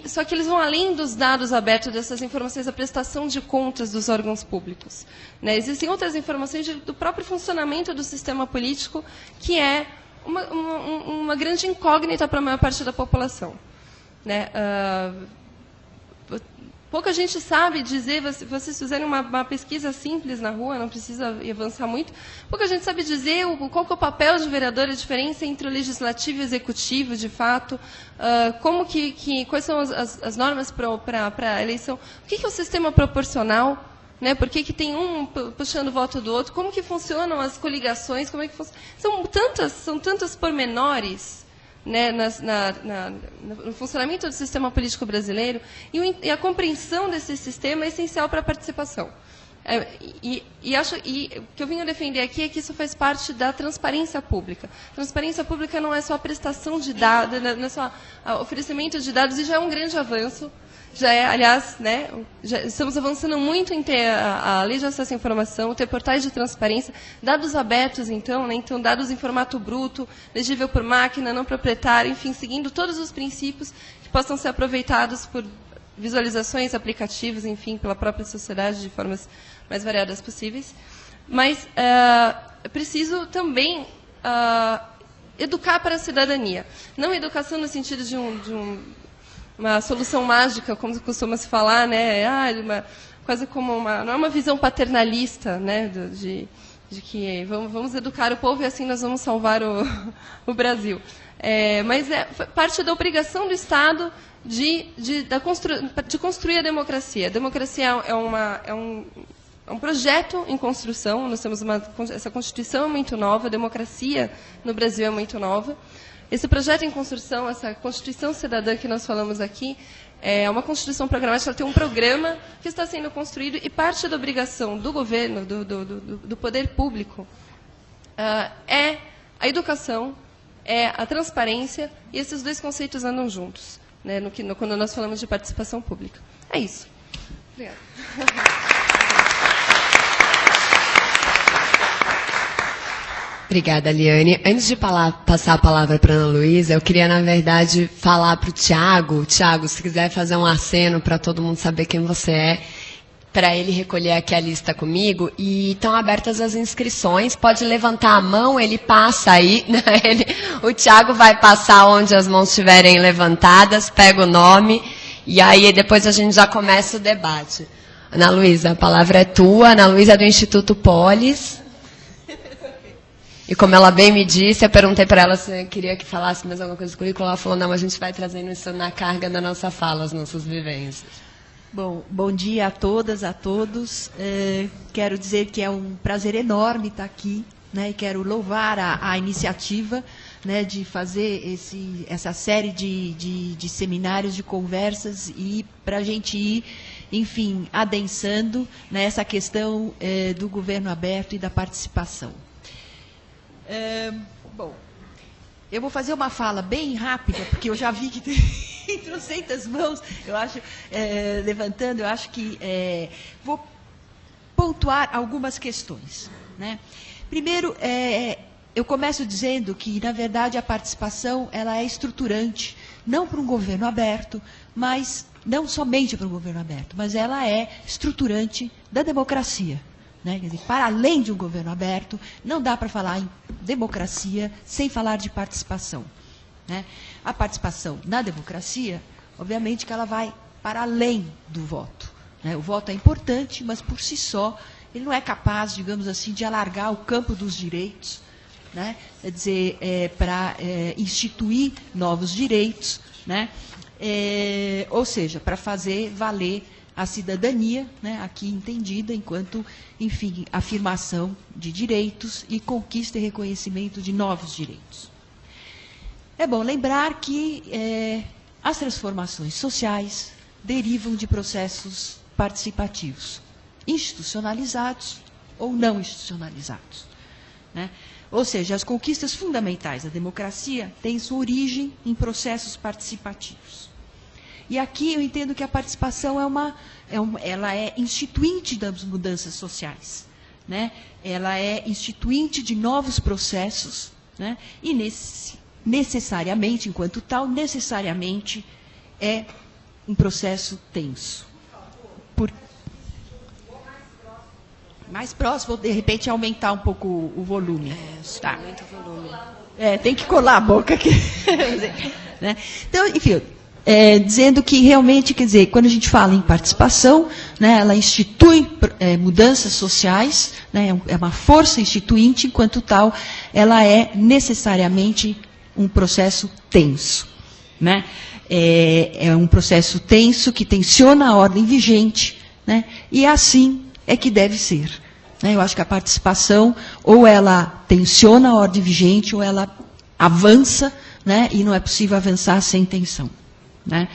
Só que eles vão além dos dados abertos dessas informações, a prestação de contas dos órgãos públicos. Né? Existem outras informações do próprio funcionamento do sistema político, que é uma grande incógnita para a maior parte da população. Né? Pouca gente sabe dizer, vocês fizerem uma pesquisa simples na rua, não precisa avançar muito, pouca gente sabe dizer qual que é o papel de vereador, a diferença entre o legislativo e o executivo, de fato, quais são as normas para a eleição, o que é o sistema proporcional, né? Por que tem um puxando o voto do outro, como que funcionam as coligações, como é que são tantos pormenores, né, no funcionamento do sistema político brasileiro, e a compreensão desse sistema é essencial para a participação. O que eu venho defender aqui é que isso faz parte da transparência pública. Transparência pública não é só a prestação de dados, não é só oferecimento de dados, e já é um grande avanço. Já é, aliás, né, já estamos avançando muito em ter a lei de acesso à informação, ter portais de transparência, dados abertos, então, né, então dados em formato bruto, legível por máquina, não proprietário, enfim, seguindo todos os princípios que possam ser aproveitados por visualizações, aplicativos, enfim, pela própria sociedade de formas mais variadas possíveis. Mas é preciso também educar para a cidadania. Não educação no sentido de uma solução mágica, como costuma se falar, né? Quase como não é uma visão paternalista, né? De que vamos educar o povo e assim nós vamos salvar o Brasil. Mas é parte da obrigação do Estado de construir a democracia. A democracia é um projeto em construção. Nós temos essa Constituição é muito nova, a democracia no Brasil é muito nova. Esse projeto em construção, essa Constituição Cidadã que nós falamos aqui, é uma Constituição programática, ela tem um programa que está sendo construído, e parte da obrigação do governo, do poder público, é a educação, é a transparência, e esses dois conceitos andam juntos, né, quando nós falamos de participação pública. É isso. Obrigada. Obrigada, Liane. Antes de passar a palavra para a Ana Luísa, eu queria, na verdade, falar para o Tiago. Tiago, se quiser fazer um aceno para todo mundo saber quem você é, para ele recolher aqui a lista comigo. E estão abertas as inscrições. Pode levantar a mão, ele passa aí. Né? O Tiago vai passar onde as mãos estiverem levantadas, pega o nome, e aí depois a gente já começa o debate. Ana Luísa, a palavra é tua. Ana Luísa é do Instituto Polis. E como ela bem me disse, eu perguntei para ela se queria que falasse mais alguma coisa do currículo. Ela falou, não, a gente vai trazendo isso na carga da nossa fala, as nossas vivências. Bom dia a todas, a todos. Quero dizer que é um prazer enorme estar aqui, né, e quero louvar a iniciativa, né, de fazer essa série de seminários, de conversas, e para a gente ir, enfim, adensando nessa questão do governo aberto e da participação. Bom, eu vou fazer uma fala bem rápida, porque eu já vi que tem trocentas mãos, eu acho, levantando, eu acho que vou pontuar algumas questões, né? Primeiro, eu começo dizendo que, na verdade, a participação ela é estruturante, não para um governo aberto, mas não somente para um governo aberto, mas ela é estruturante da democracia. Né? Quer dizer, para além de um governo aberto, não dá para falar em democracia sem falar de participação. Né? A participação na democracia, obviamente que ela vai para além do voto. Né? O voto é importante, mas por si só, ele não é capaz, digamos assim, de alargar o campo dos direitos, né? Quer dizer, para instituir novos direitos, né? Ou seja, para fazer valer a cidadania, né, aqui entendida enquanto, enfim, afirmação de direitos e conquista e reconhecimento de novos direitos. É bom lembrar que as transformações sociais derivam de processos participativos, institucionalizados ou não institucionalizados. Né? Ou seja, as conquistas fundamentais da democracia têm sua origem em processos participativos. E aqui eu entendo que a participação ela é instituinte das mudanças sociais, né? Ela é instituinte de novos processos, né? E necessariamente, enquanto tal, necessariamente é um processo tenso. Mais próximo, de repente, aumentar um pouco o volume. Tá. Aumenta o volume. Tem que colar a boca aqui. Né? Então, enfim, dizendo que realmente, quer dizer, quando a gente fala em participação, né, ela institui mudanças sociais, né, é uma força instituinte, enquanto tal, ela é necessariamente um processo tenso. Né? É um processo tenso que tensiona a ordem vigente, né, e assim é que deve ser. Eu acho que a participação, ou ela tensiona a ordem vigente, ou ela avança, né, e não é possível avançar sem tensão. Né?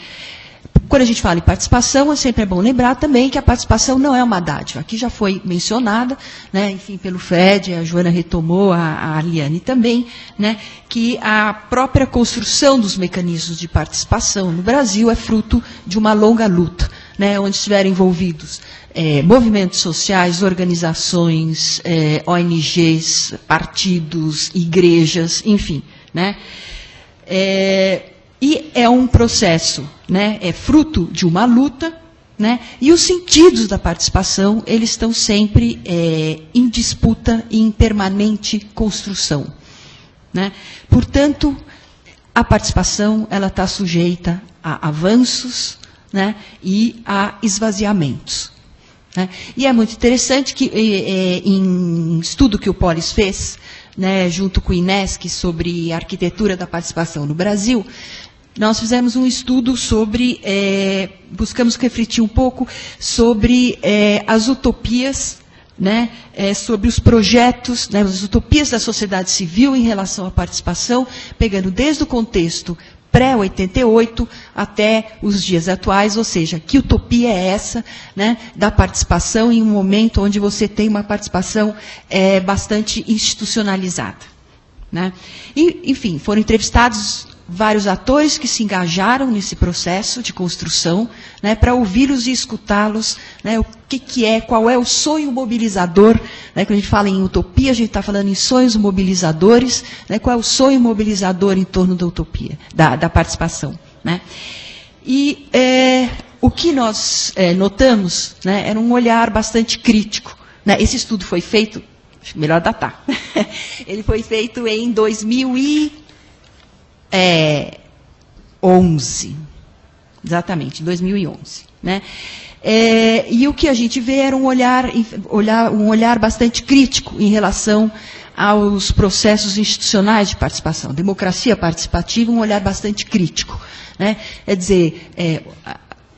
Quando a gente fala em participação, sempre é bom lembrar também que a participação não é uma dádiva. Aqui já foi mencionada, né, enfim, pelo Fred, a Joana retomou, a Ariane também, né, que a própria construção dos mecanismos de participação no Brasil é fruto de uma longa luta, né, onde estiveram envolvidos movimentos sociais, organizações, ONGs, partidos, igrejas, enfim. Né? E é um processo, né, é fruto de uma luta, né, e os sentidos da participação, eles estão sempre em disputa e em permanente construção. Né? Portanto, a participação ela está sujeita a avanços, né, e a esvaziamentos. Né? E é muito interessante que, em um estudo que o Polis fez, né, junto com o INESC, sobre a arquitetura da participação no Brasil, nós fizemos um estudo sobre, buscamos refletir um pouco sobre as utopias, né, sobre os projetos, né, as utopias da sociedade civil em relação à participação, pegando desde o contexto pré-88 até os dias atuais, ou seja, que utopia é essa, né, da participação em um momento onde você tem uma participação bastante institucionalizada. Né? E, enfim, foram entrevistados vários atores que se engajaram nesse processo de construção, né, para ouvi-los e escutá-los, né, o que é, qual é o sonho mobilizador, né, quando a gente fala em utopia, a gente está falando em sonhos mobilizadores, né, qual é o sonho mobilizador em torno da utopia, da participação. Né. E o que nós notamos, né, era um olhar bastante crítico. Né, esse estudo foi feito, acho melhor datar, ele foi feito em 2011, exatamente, 2011. Né? E o que a gente vê era um olhar bastante crítico em relação aos processos institucionais de participação. Democracia participativa, um olhar bastante crítico. Né? Quer dizer,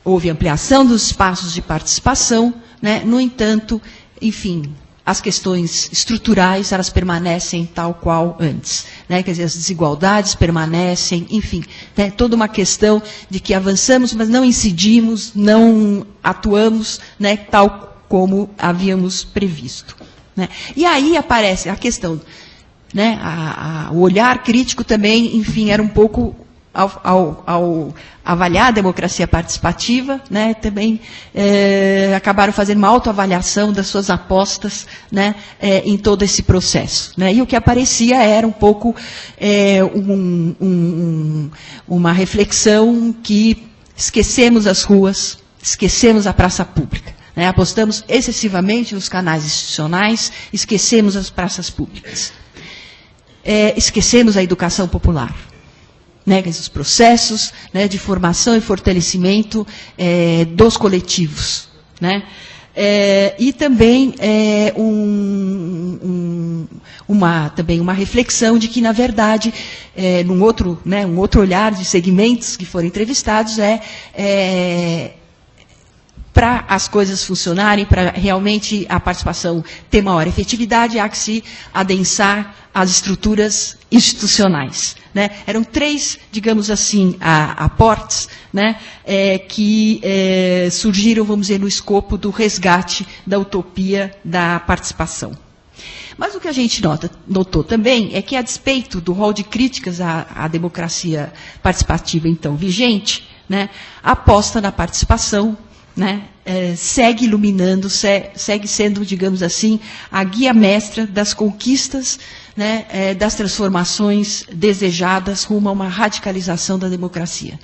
houve ampliação dos espaços de participação, né? No entanto, enfim, as questões estruturais, elas permanecem tal qual antes. Né? Quer dizer, as desigualdades permanecem, enfim, né? Toda uma questão de que avançamos, mas não incidimos, não atuamos, né, tal como havíamos previsto. Né? E aí aparece a questão, né, o olhar crítico também, enfim, era um pouco ao avaliar a democracia participativa, né, também acabaram fazendo uma autoavaliação das suas apostas, né, em todo esse processo. Né, e o que aparecia era um pouco uma reflexão que esquecemos as ruas, esquecemos a praça pública. Né, apostamos excessivamente nos canais institucionais, esquecemos as praças públicas. Esquecemos a educação popular. Né, os processos, né, de formação e fortalecimento dos coletivos. Né? E também também uma reflexão de que, na verdade, um outro olhar de segmentos que foram entrevistados para as coisas funcionarem, para realmente a participação ter maior efetividade, há que se adensar as estruturas institucionais. Né? Eram 3, digamos assim, aportes, né, que surgiram, vamos dizer, no escopo do resgate da utopia da participação. Mas o que a gente notou também é que, a despeito do rol de críticas à democracia participativa então vigente, né, a aposta na participação, né, segue iluminando, segue sendo, digamos assim, a guia mestra das conquistas, né, das transformações desejadas rumo a uma radicalização da democracia.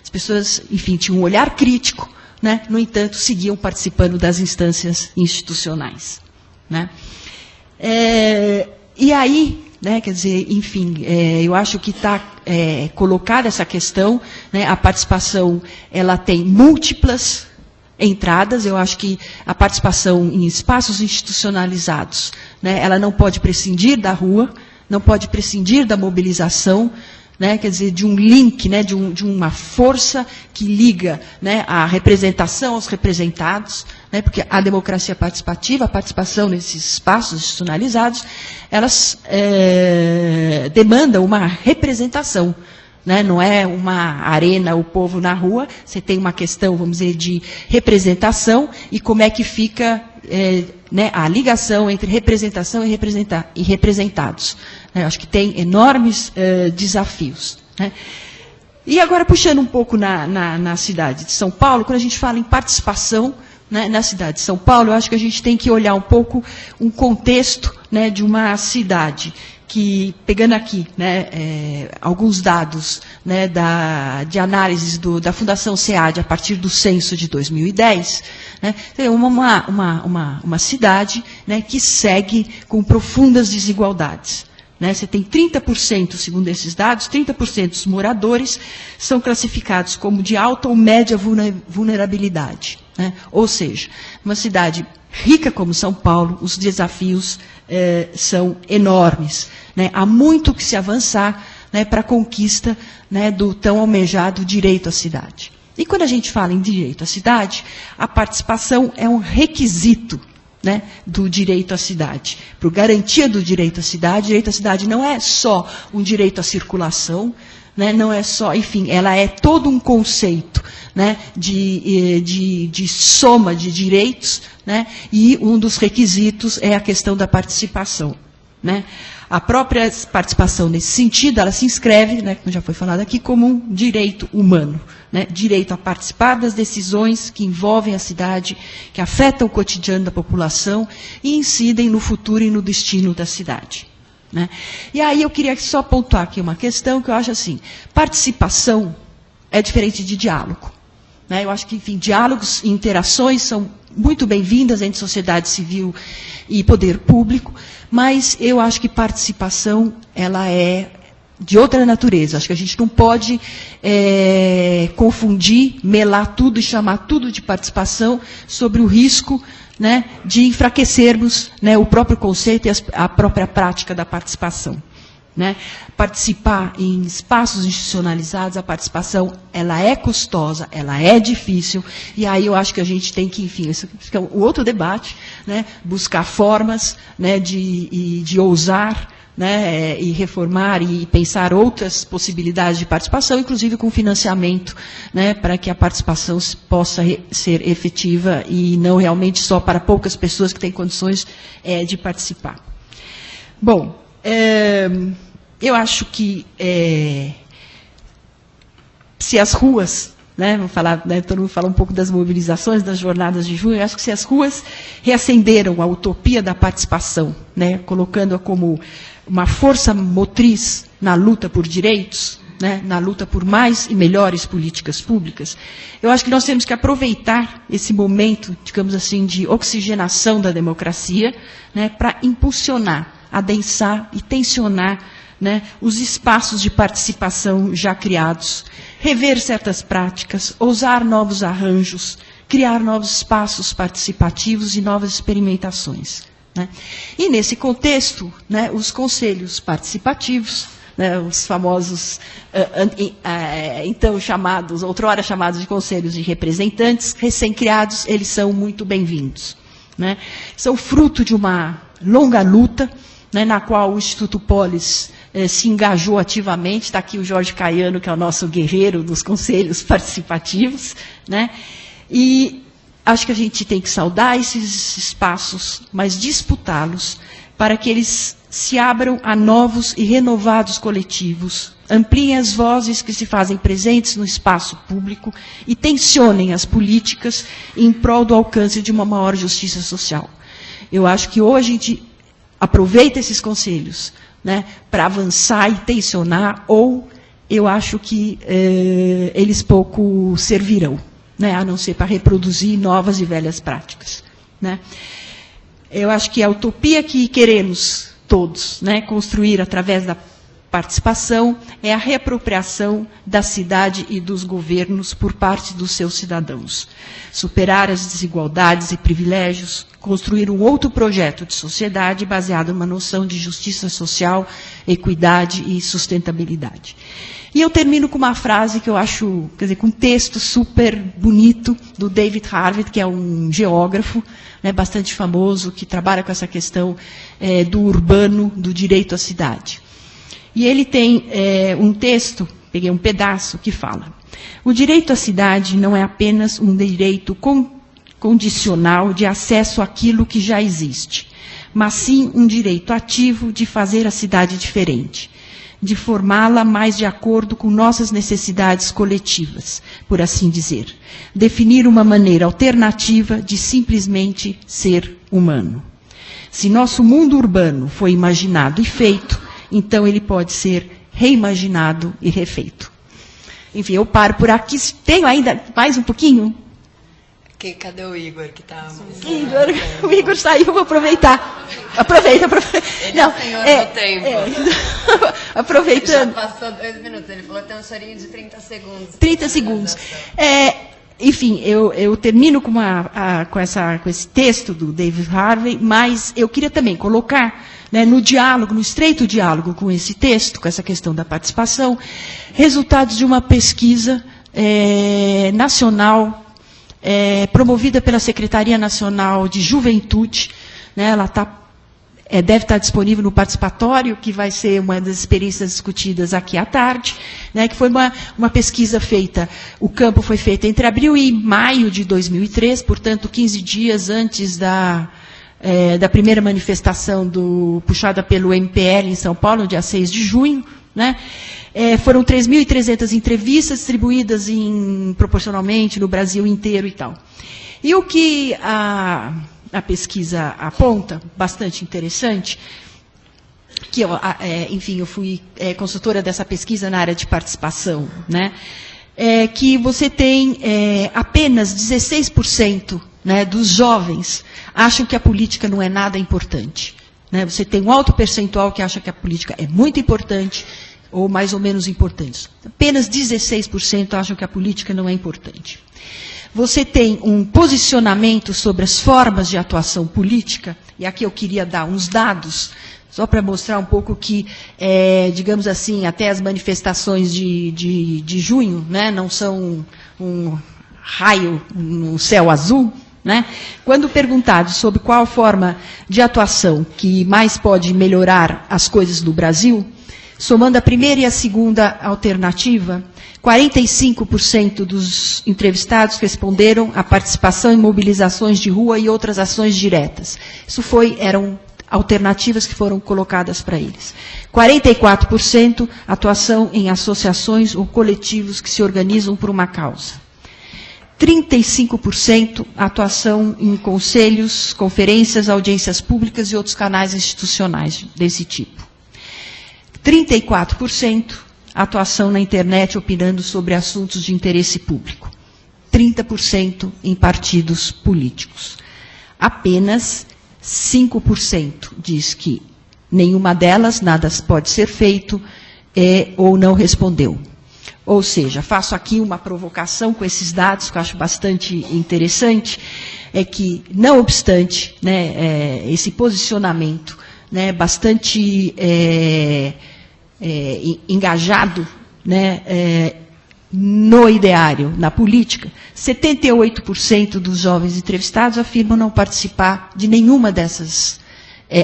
As pessoas, enfim, tinham um olhar crítico, né, no entanto, seguiam participando das instâncias institucionais. Né. E aí, né, quer dizer, enfim, eu acho que está colocada essa questão, né, a participação ela tem múltiplas entradas. Eu acho que a participação em espaços institucionalizados, né, ela não pode prescindir da rua, não pode prescindir da mobilização, né, quer dizer, de um link, né, de uma força que liga, né, a representação aos representados, né, porque a democracia participativa, a participação nesses espaços institucionalizados, elas demandam uma representação. Né, não é uma arena, o povo na rua, você tem uma questão, vamos dizer, de representação, e como é que fica né, a ligação entre representação e representados. Acho que tem enormes desafios. Né. E agora, puxando um pouco na cidade de São Paulo, quando a gente fala em participação, né, na cidade de São Paulo, eu acho que a gente tem que olhar um pouco um contexto, né, de uma cidade que, pegando aqui, né, alguns dados, né, de análises da Fundação SEAD a partir do censo de 2010, né, tem uma cidade, né, que segue com profundas desigualdades. Né, você tem 30%, segundo esses dados, 30% dos moradores são classificados como de alta ou média vulnerabilidade. Né, ou seja, uma cidade rica como São Paulo, os desafios são enormes. Né, há muito que se avançar, né, para a conquista, né, do tão almejado direito à cidade. E quando a gente fala em direito à cidade, a participação é um requisito, né, do direito à cidade. Para garantia do direito à cidade não é só um direito à circulação, né, não é só, enfim, ela é todo um conceito, né, de soma de direitos, né, e um dos requisitos é a questão da participação. Né. A própria participação, nesse sentido, ela se inscreve, né, como já foi falado aqui, como um direito humano. Né, direito a participar das decisões que envolvem a cidade, que afetam o cotidiano da população e incidem no futuro e no destino da cidade. Né. E aí eu queria só pontuar aqui uma questão que eu acho assim, participação é diferente de diálogo. Né, eu acho que, enfim, diálogos e interações são muito bem-vindas entre sociedade civil e poder público, mas eu acho que participação, ela é de outra natureza. Acho que a gente não pode confundir, melar tudo e chamar tudo de participação sobre o risco, né, de enfraquecermos, né, o próprio conceito e a própria prática da participação. Né. Participar em espaços institucionalizados, a participação, ela é custosa, ela é difícil, e aí eu acho que a gente tem que, enfim, isso é um outro debate, né, buscar formas, né, de ousar, né, e reformar e pensar outras possibilidades de participação, inclusive com financiamento, né, para que a participação possa ser efetiva e não realmente só para poucas pessoas que têm condições de participar. Bom, eu acho que se as ruas, né, vamos falar, né, todo mundo fala um pouco das mobilizações, das jornadas de junho, eu acho que se as ruas reacenderam a utopia da participação, né, colocando-a como uma força motriz na luta por direitos, né, na luta por mais e melhores políticas públicas, eu acho que nós temos que aproveitar esse momento, digamos assim, de oxigenação da democracia, né, para impulsionar, adensar e tensionar, né, os espaços de participação já criados, rever certas práticas, ousar novos arranjos, criar novos espaços participativos e novas experimentações. Né. E, nesse contexto, né, os conselhos participativos, né, os famosos, então chamados, outrora chamados de conselhos de representantes, recém-criados, eles são muito bem-vindos. Né. São fruto de uma longa luta, né, na qual o Instituto Polis se engajou ativamente. Está aqui o Jorge Caiano, que é o nosso guerreiro dos conselhos participativos. Né, e acho que a gente tem que saudar esses espaços, mas disputá-los para que eles se abram a novos e renovados coletivos, ampliem as vozes que se fazem presentes no espaço público e tensionem as políticas em prol do alcance de uma maior justiça social. Eu acho que hoje a gente aproveita esses conselhos, né, para avançar e tensionar, ou eu acho que eles pouco servirão, né, a não ser para reproduzir novas e velhas práticas, né. Eu acho que a utopia que queremos todos, né, construir através da participação é a reapropriação da cidade e dos governos por parte dos seus cidadãos. Superar as desigualdades e privilégios, construir um outro projeto de sociedade baseado numa noção de justiça social, equidade e sustentabilidade. E eu termino com uma frase que eu acho, quer dizer, com um texto super bonito do David Harvey, que é um geógrafo, né, bastante famoso, que trabalha com essa questão do urbano, do direito à cidade. E ele tem um texto, peguei um pedaço, que fala: o direito à cidade não é apenas um direito condicional de acesso àquilo que já existe, mas sim um direito ativo de fazer a cidade diferente, de formá-la mais de acordo com nossas necessidades coletivas, por assim dizer. Definir uma maneira alternativa de simplesmente ser humano. Se nosso mundo urbano foi imaginado e feito, então ele pode ser reimaginado e refeito. Enfim, eu paro por aqui. Tenho ainda mais um pouquinho? Cadê o Igor que está... O Igor saiu, vou aproveitar. Aproveita. Ele é o senhor do tempo. Aproveitando. Já passou 2 minutos, ele falou que tem um chorinho de 30 segundos. 30 segundos. Enfim, eu termino com esse texto do David Harvey, mas eu queria também colocar, né, no diálogo, no estreito diálogo com esse texto, com essa questão da participação, resultados de uma pesquisa nacional, promovida pela Secretaria Nacional de Juventude, né, ela deve estar disponível no participatório, que vai ser uma das experiências discutidas aqui à tarde, né, que foi uma pesquisa feita, o campo foi feito entre abril e maio de 2003, portanto, 15 dias antes da primeira manifestação puxada pelo MPL em São Paulo, no dia 6 de junho, né. Foram 3.300 entrevistas distribuídas proporcionalmente no Brasil inteiro e tal. E o que a pesquisa aponta, bastante interessante, que enfim, eu fui consultora dessa pesquisa na área de participação, né, que você tem apenas 16%, né, dos jovens acham que a política não é nada importante, né. Você tem um alto percentual que acha que a política é muito importante, ou mais ou menos importante. Apenas 16% acham que a política não é importante. Você tem um posicionamento sobre as formas de atuação política, e aqui eu queria dar uns dados, só para mostrar um pouco que, digamos assim, até as manifestações de junho, né, não são um raio no céu azul, né? Quando perguntado sobre qual forma de atuação que mais pode melhorar as coisas do Brasil, somando a primeira e a segunda alternativa, 45% dos entrevistados responderam à participação em mobilizações de rua e outras ações diretas. Eram alternativas que foram colocadas para eles. 44% atuação em associações ou coletivos que se organizam por uma causa. 35% atuação em conselhos, conferências, audiências públicas e outros canais institucionais desse tipo. 34% atuação na internet opinando sobre assuntos de interesse público. 30% em partidos políticos. Apenas 5% diz que nenhuma delas, nada pode ser feito, ou não respondeu. Ou seja, faço aqui uma provocação com esses dados, que eu acho bastante interessante, é que, não obstante, né, esse posicionamento, né, bastante engajado, né, no ideário, na política, 78% dos jovens entrevistados afirmam não participar de nenhuma dessas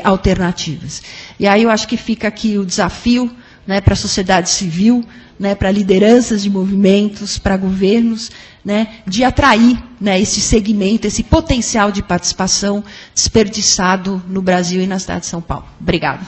alternativas. E aí eu acho que fica aqui o desafio, né, para a sociedade civil, né, para lideranças de movimentos, para governos, né, de atrair, né, esse segmento, esse potencial de participação desperdiçado no Brasil e na cidade de São Paulo. Obrigada.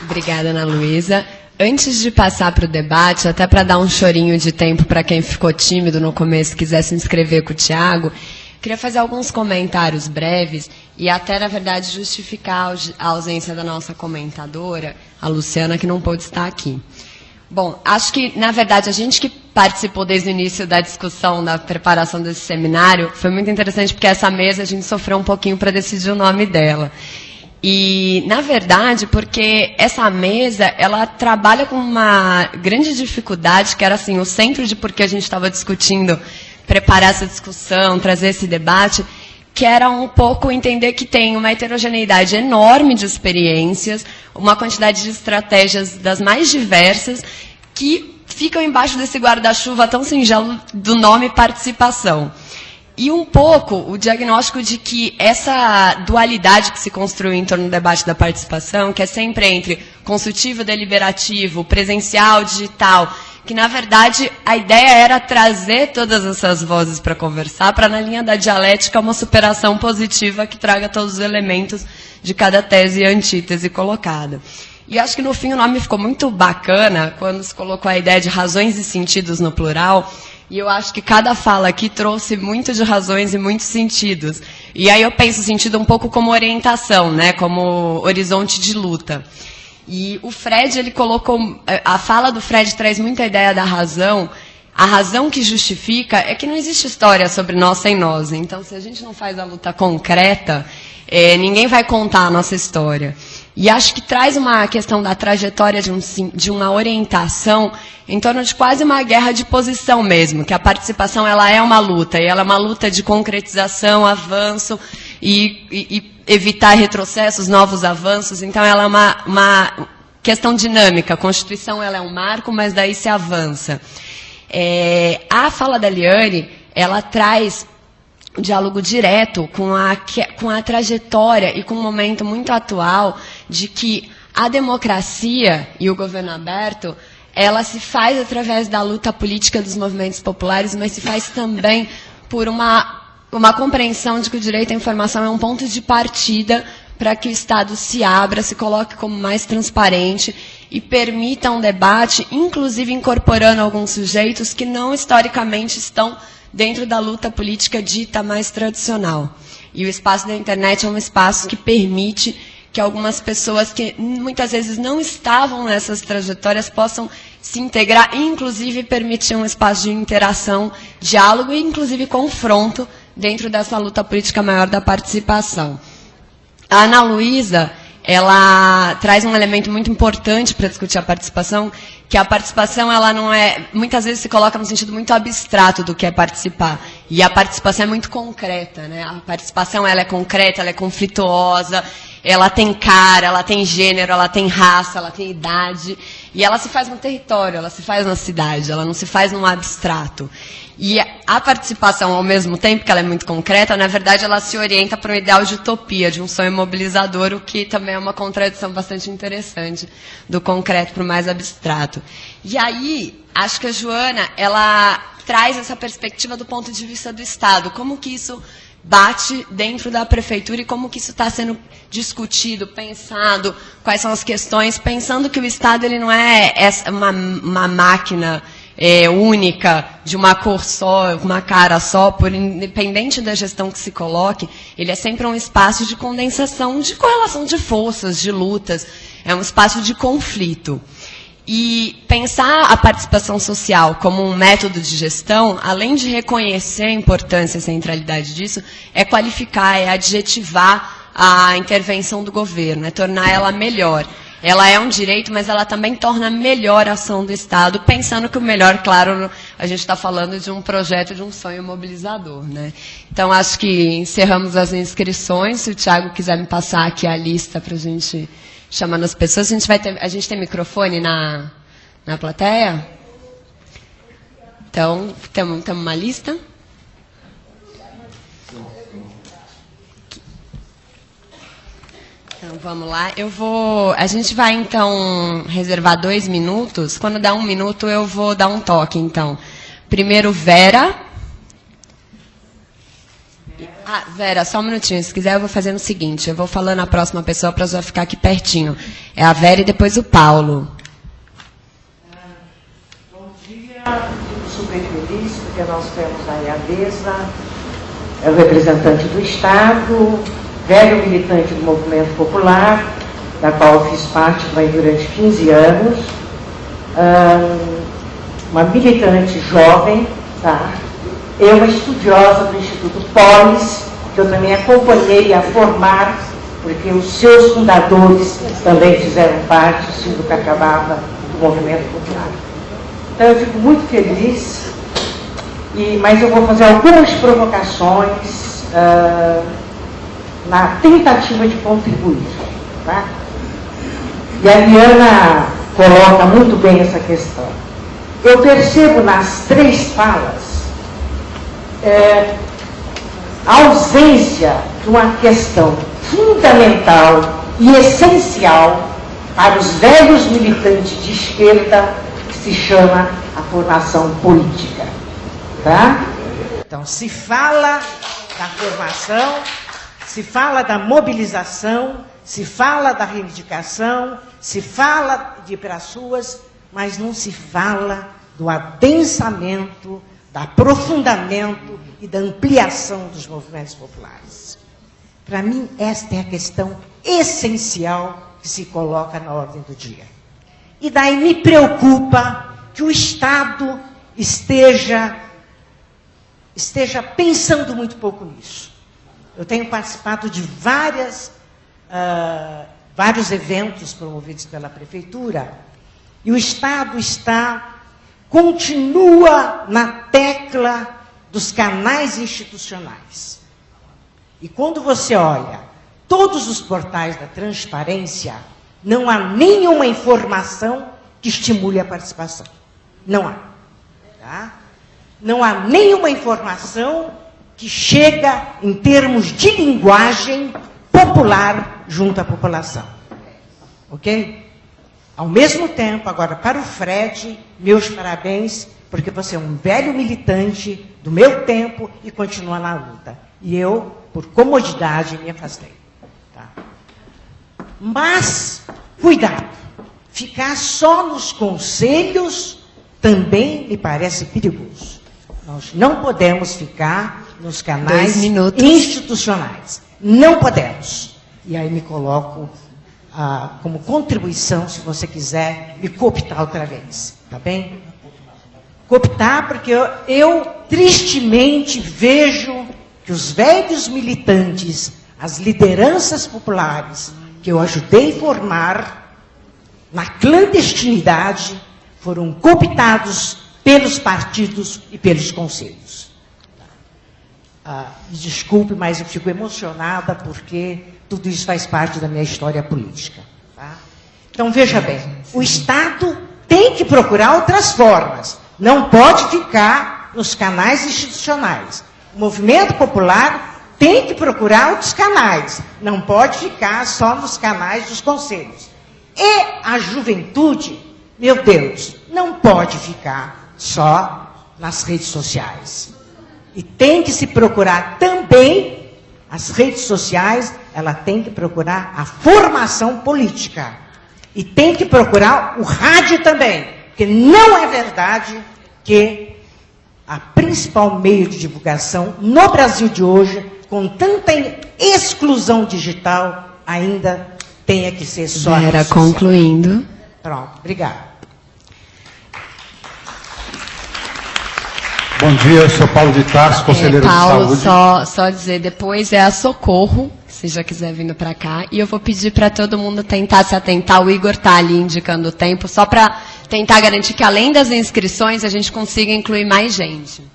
Obrigada, Ana Luísa. Antes de passar para o debate, até para dar um chorinho de tempo para quem ficou tímido no começo e quiser se inscrever com o Tiago, queria fazer alguns comentários breves e até, na verdade, justificar a ausência da nossa comentadora, a Luciana, que não pôde estar aqui. Bom, acho que, na verdade, a gente que participou desde o início da discussão, da preparação desse seminário, foi muito interessante porque essa mesa a gente sofreu um pouquinho para decidir o nome dela. E, na verdade, porque essa mesa, ela trabalha com uma grande dificuldade, que era assim, o centro de por que a gente estava discutindo, preparar essa discussão, trazer esse debate, que era um pouco entender que tem uma heterogeneidade enorme de experiências, uma quantidade de estratégias das mais diversas, que ficam embaixo desse guarda-chuva tão singelo do nome participação. E um pouco o diagnóstico de que essa dualidade que se construiu em torno do debate da participação, que é sempre entre consultivo, deliberativo, presencial, digital, que, na verdade, a ideia era trazer todas essas vozes para conversar, para, na linha da dialética, uma superação positiva que traga todos os elementos de cada tese e antítese colocada. E acho que, no fim, o nome ficou muito bacana quando se colocou a ideia de razões e sentidos no plural. E eu acho que cada fala aqui trouxe muito de razões e muitos sentidos. E aí eu penso o sentido um pouco como orientação, né, como horizonte de luta. E o Fred, ele colocou, a fala do Fred traz muita ideia da razão. A razão que justifica é que não existe história sobre nós sem nós. Então, se a gente não faz a luta concreta, ninguém vai contar a nossa história. E acho que traz uma questão da trajetória de uma orientação em torno de quase uma guerra de posição mesmo, que a participação ela é uma luta, e ela é uma luta de concretização, avanço e evitar retrocessos, novos avanços. Então, ela é uma questão dinâmica. A Constituição ela é um marco, mas daí se avança. A fala da Eliane, ela traz um diálogo direto com a trajetória e com um momento muito atual de que a democracia e o governo aberto, ela se faz através da luta política dos movimentos populares, mas se faz também por uma compreensão de que o direito à informação é um ponto de partida para que o Estado se abra, se coloque como mais transparente e permita um debate, inclusive incorporando alguns sujeitos que não historicamente estão dentro da luta política dita mais tradicional. E o espaço da internet é um espaço que permite que algumas pessoas que muitas vezes não estavam nessas trajetórias possam se integrar e, inclusive, permitir um espaço de interação, diálogo e, inclusive, confronto dentro dessa luta política maior da participação. A Ana Luísa, ela traz um elemento muito importante para discutir a participação, que a participação, ela não é, muitas vezes se coloca no sentido muito abstrato do que é participar. E a participação é muito concreta, né? A participação, ela é concreta, ela é conflituosa, ela tem cara, ela tem gênero, ela tem raça, ela tem idade. E ela se faz no território, ela se faz na cidade, ela não se faz num abstrato. E a participação, ao mesmo tempo que ela é muito concreta, na verdade, ela se orienta para um ideal de utopia, de um sonho mobilizador, o que também é uma contradição bastante interessante do concreto para o mais abstrato. E aí, acho que a Joana, ela traz essa perspectiva do ponto de vista do Estado, como que isso bate dentro da prefeitura e como que isso está sendo discutido, pensado, quais são as questões, pensando que o Estado ele não é uma máquina única, de uma cor só, uma cara só, por independente da gestão que se coloque, ele é sempre um espaço de condensação, de correlação de forças, de lutas, é um espaço de conflito. E pensar a participação social como um método de gestão, além de reconhecer a importância e a centralidade disso, é qualificar, é adjetivar a intervenção do governo, é tornar ela melhor. Ela é um direito, mas ela também torna melhor a ação do Estado, pensando que o melhor, claro, a gente está falando de um projeto, de um sonho mobilizador, né? Então, acho que encerramos as inscrições. Se o Tiago quiser me passar aqui a lista para a gente chamando as pessoas. A gente tem microfone na plateia? Então, temos uma lista. Então, vamos lá. A gente vai, então, reservar 2 minutos. Quando dá 1 minuto, eu vou dar um toque, então. Primeiro, Vera. Vera, só um minutinho. Se quiser, eu vou fazendo o seguinte. Eu vou falando a próxima pessoa para já ficar aqui pertinho. É a Vera e depois o Paulo. Bom dia. Fico super feliz, porque nós temos aí a Deza, é o representante do Estado, velho militante do Movimento Popular, da qual eu fiz parte durante 15 anos, uma militante jovem, tá? Eu, uma estudiosa do Instituto Polis, que eu também acompanhei a formar, porque os seus fundadores também fizeram parte, o Silvio Cacabava, do Movimento Popular. Então eu fico muito feliz, mas eu vou fazer algumas provocações na tentativa de contribuir. Tá? E a Liana coloca muito bem essa questão. Eu percebo nas 3 falas a ausência de uma questão fundamental e essencial para os velhos militantes de esquerda, que se chama a formação política. Tá? Então, se fala da formação, se fala da mobilização, se fala da reivindicação, se fala de ir para as ruas, mas não se fala do adensamento, do aprofundamento e da ampliação dos movimentos populares. Para mim, esta é a questão essencial que se coloca na ordem do dia. E daí me preocupa que o Estado esteja pensando muito pouco nisso. Eu tenho participado de vários eventos promovidos pela Prefeitura, e o Estado continua na tecla dos canais institucionais. E quando você olha todos os portais da transparência, não há nenhuma informação que estimule a participação. Não há. Tá? Não há nenhuma informação que chega em termos de linguagem popular junto à população. Ok? Ao mesmo tempo, agora para o Fred, meus parabéns, porque você é um velho militante do meu tempo e continua na luta. E eu, por comodidade, me afastei. Tá? Mas, cuidado, ficar só nos conselhos também me parece perigoso. Nós não podemos ficar nos canais institucionais. Não podemos. E aí me coloco como contribuição, se você quiser, me cooptar outra vez. Tá bem? Cooptar, porque eu tristemente vejo que os velhos militantes, as lideranças populares, que eu ajudei a formar, na clandestinidade, foram cooptados pelos partidos e pelos conselhos. Me desculpe, mas eu fico emocionada porque tudo isso faz parte da minha história política. Tá? Então, veja bem, o Estado tem que procurar outras formas. Não pode ficar nos canais institucionais. O movimento popular tem que procurar outros canais. Não pode ficar só nos canais dos conselhos. E a juventude, meu Deus, não pode ficar só nas redes sociais. E tem que se procurar também, as redes sociais, ela tem que procurar a formação política. E tem que procurar o rádio também. Porque não é verdade que a principal meio de divulgação no Brasil de hoje, com tanta exclusão digital, ainda tenha que ser só... Vera, concluindo. Pronto, obrigada. Bom dia, eu sou Paulo de Tarso, conselheiro Paulo, de saúde. Só dizer, depois é a Socorro, se já quiser vindo para cá, e eu vou pedir para todo mundo tentar se atentar, o Igor está ali indicando o tempo, só para tentar garantir que além das inscrições a gente consiga incluir mais gente.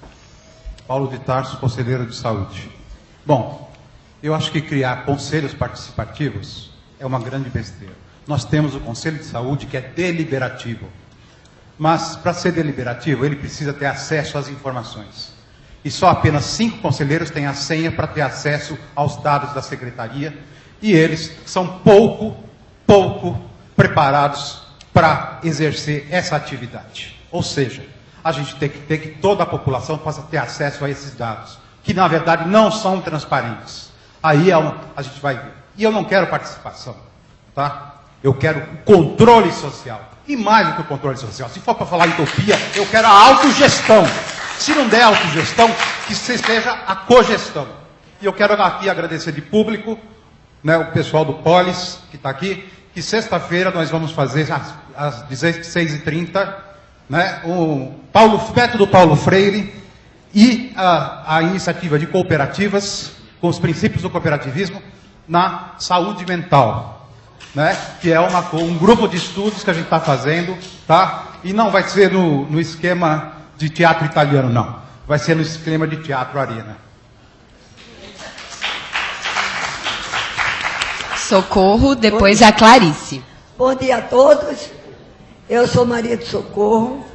Paulo de Tarso, conselheiro de saúde. Bom, eu acho que criar conselhos participativos é uma grande besteira. Nós temos o Conselho de Saúde que é deliberativo. Mas, para ser deliberativo, ele precisa ter acesso às informações. E só apenas 5 conselheiros têm a senha para ter acesso aos dados da secretaria. E eles são pouco preparados para exercer essa atividade. Ou seja, a gente tem que ter que toda a população possa ter acesso a esses dados, que na verdade não são transparentes. Aí a gente vai ver. E eu não quero participação, tá? Eu quero controle social. E mais do que o controle social. Se for para falar em utopia, eu quero a autogestão. Se não der autogestão, que seja a cogestão. E eu quero aqui agradecer de público, né, o pessoal do Polis, que está aqui, que sexta-feira nós vamos fazer, às 16h30, né, o método Paulo Freire e a iniciativa de cooperativas, com os princípios do cooperativismo, na saúde mental, né, que é um grupo de estudos que a gente está fazendo, tá? E não vai ser no esquema de teatro italiano, não. Vai ser no esquema de teatro arena. Socorro, depois a Clarice. Bom dia a todos. Eu sou Maria do Socorro,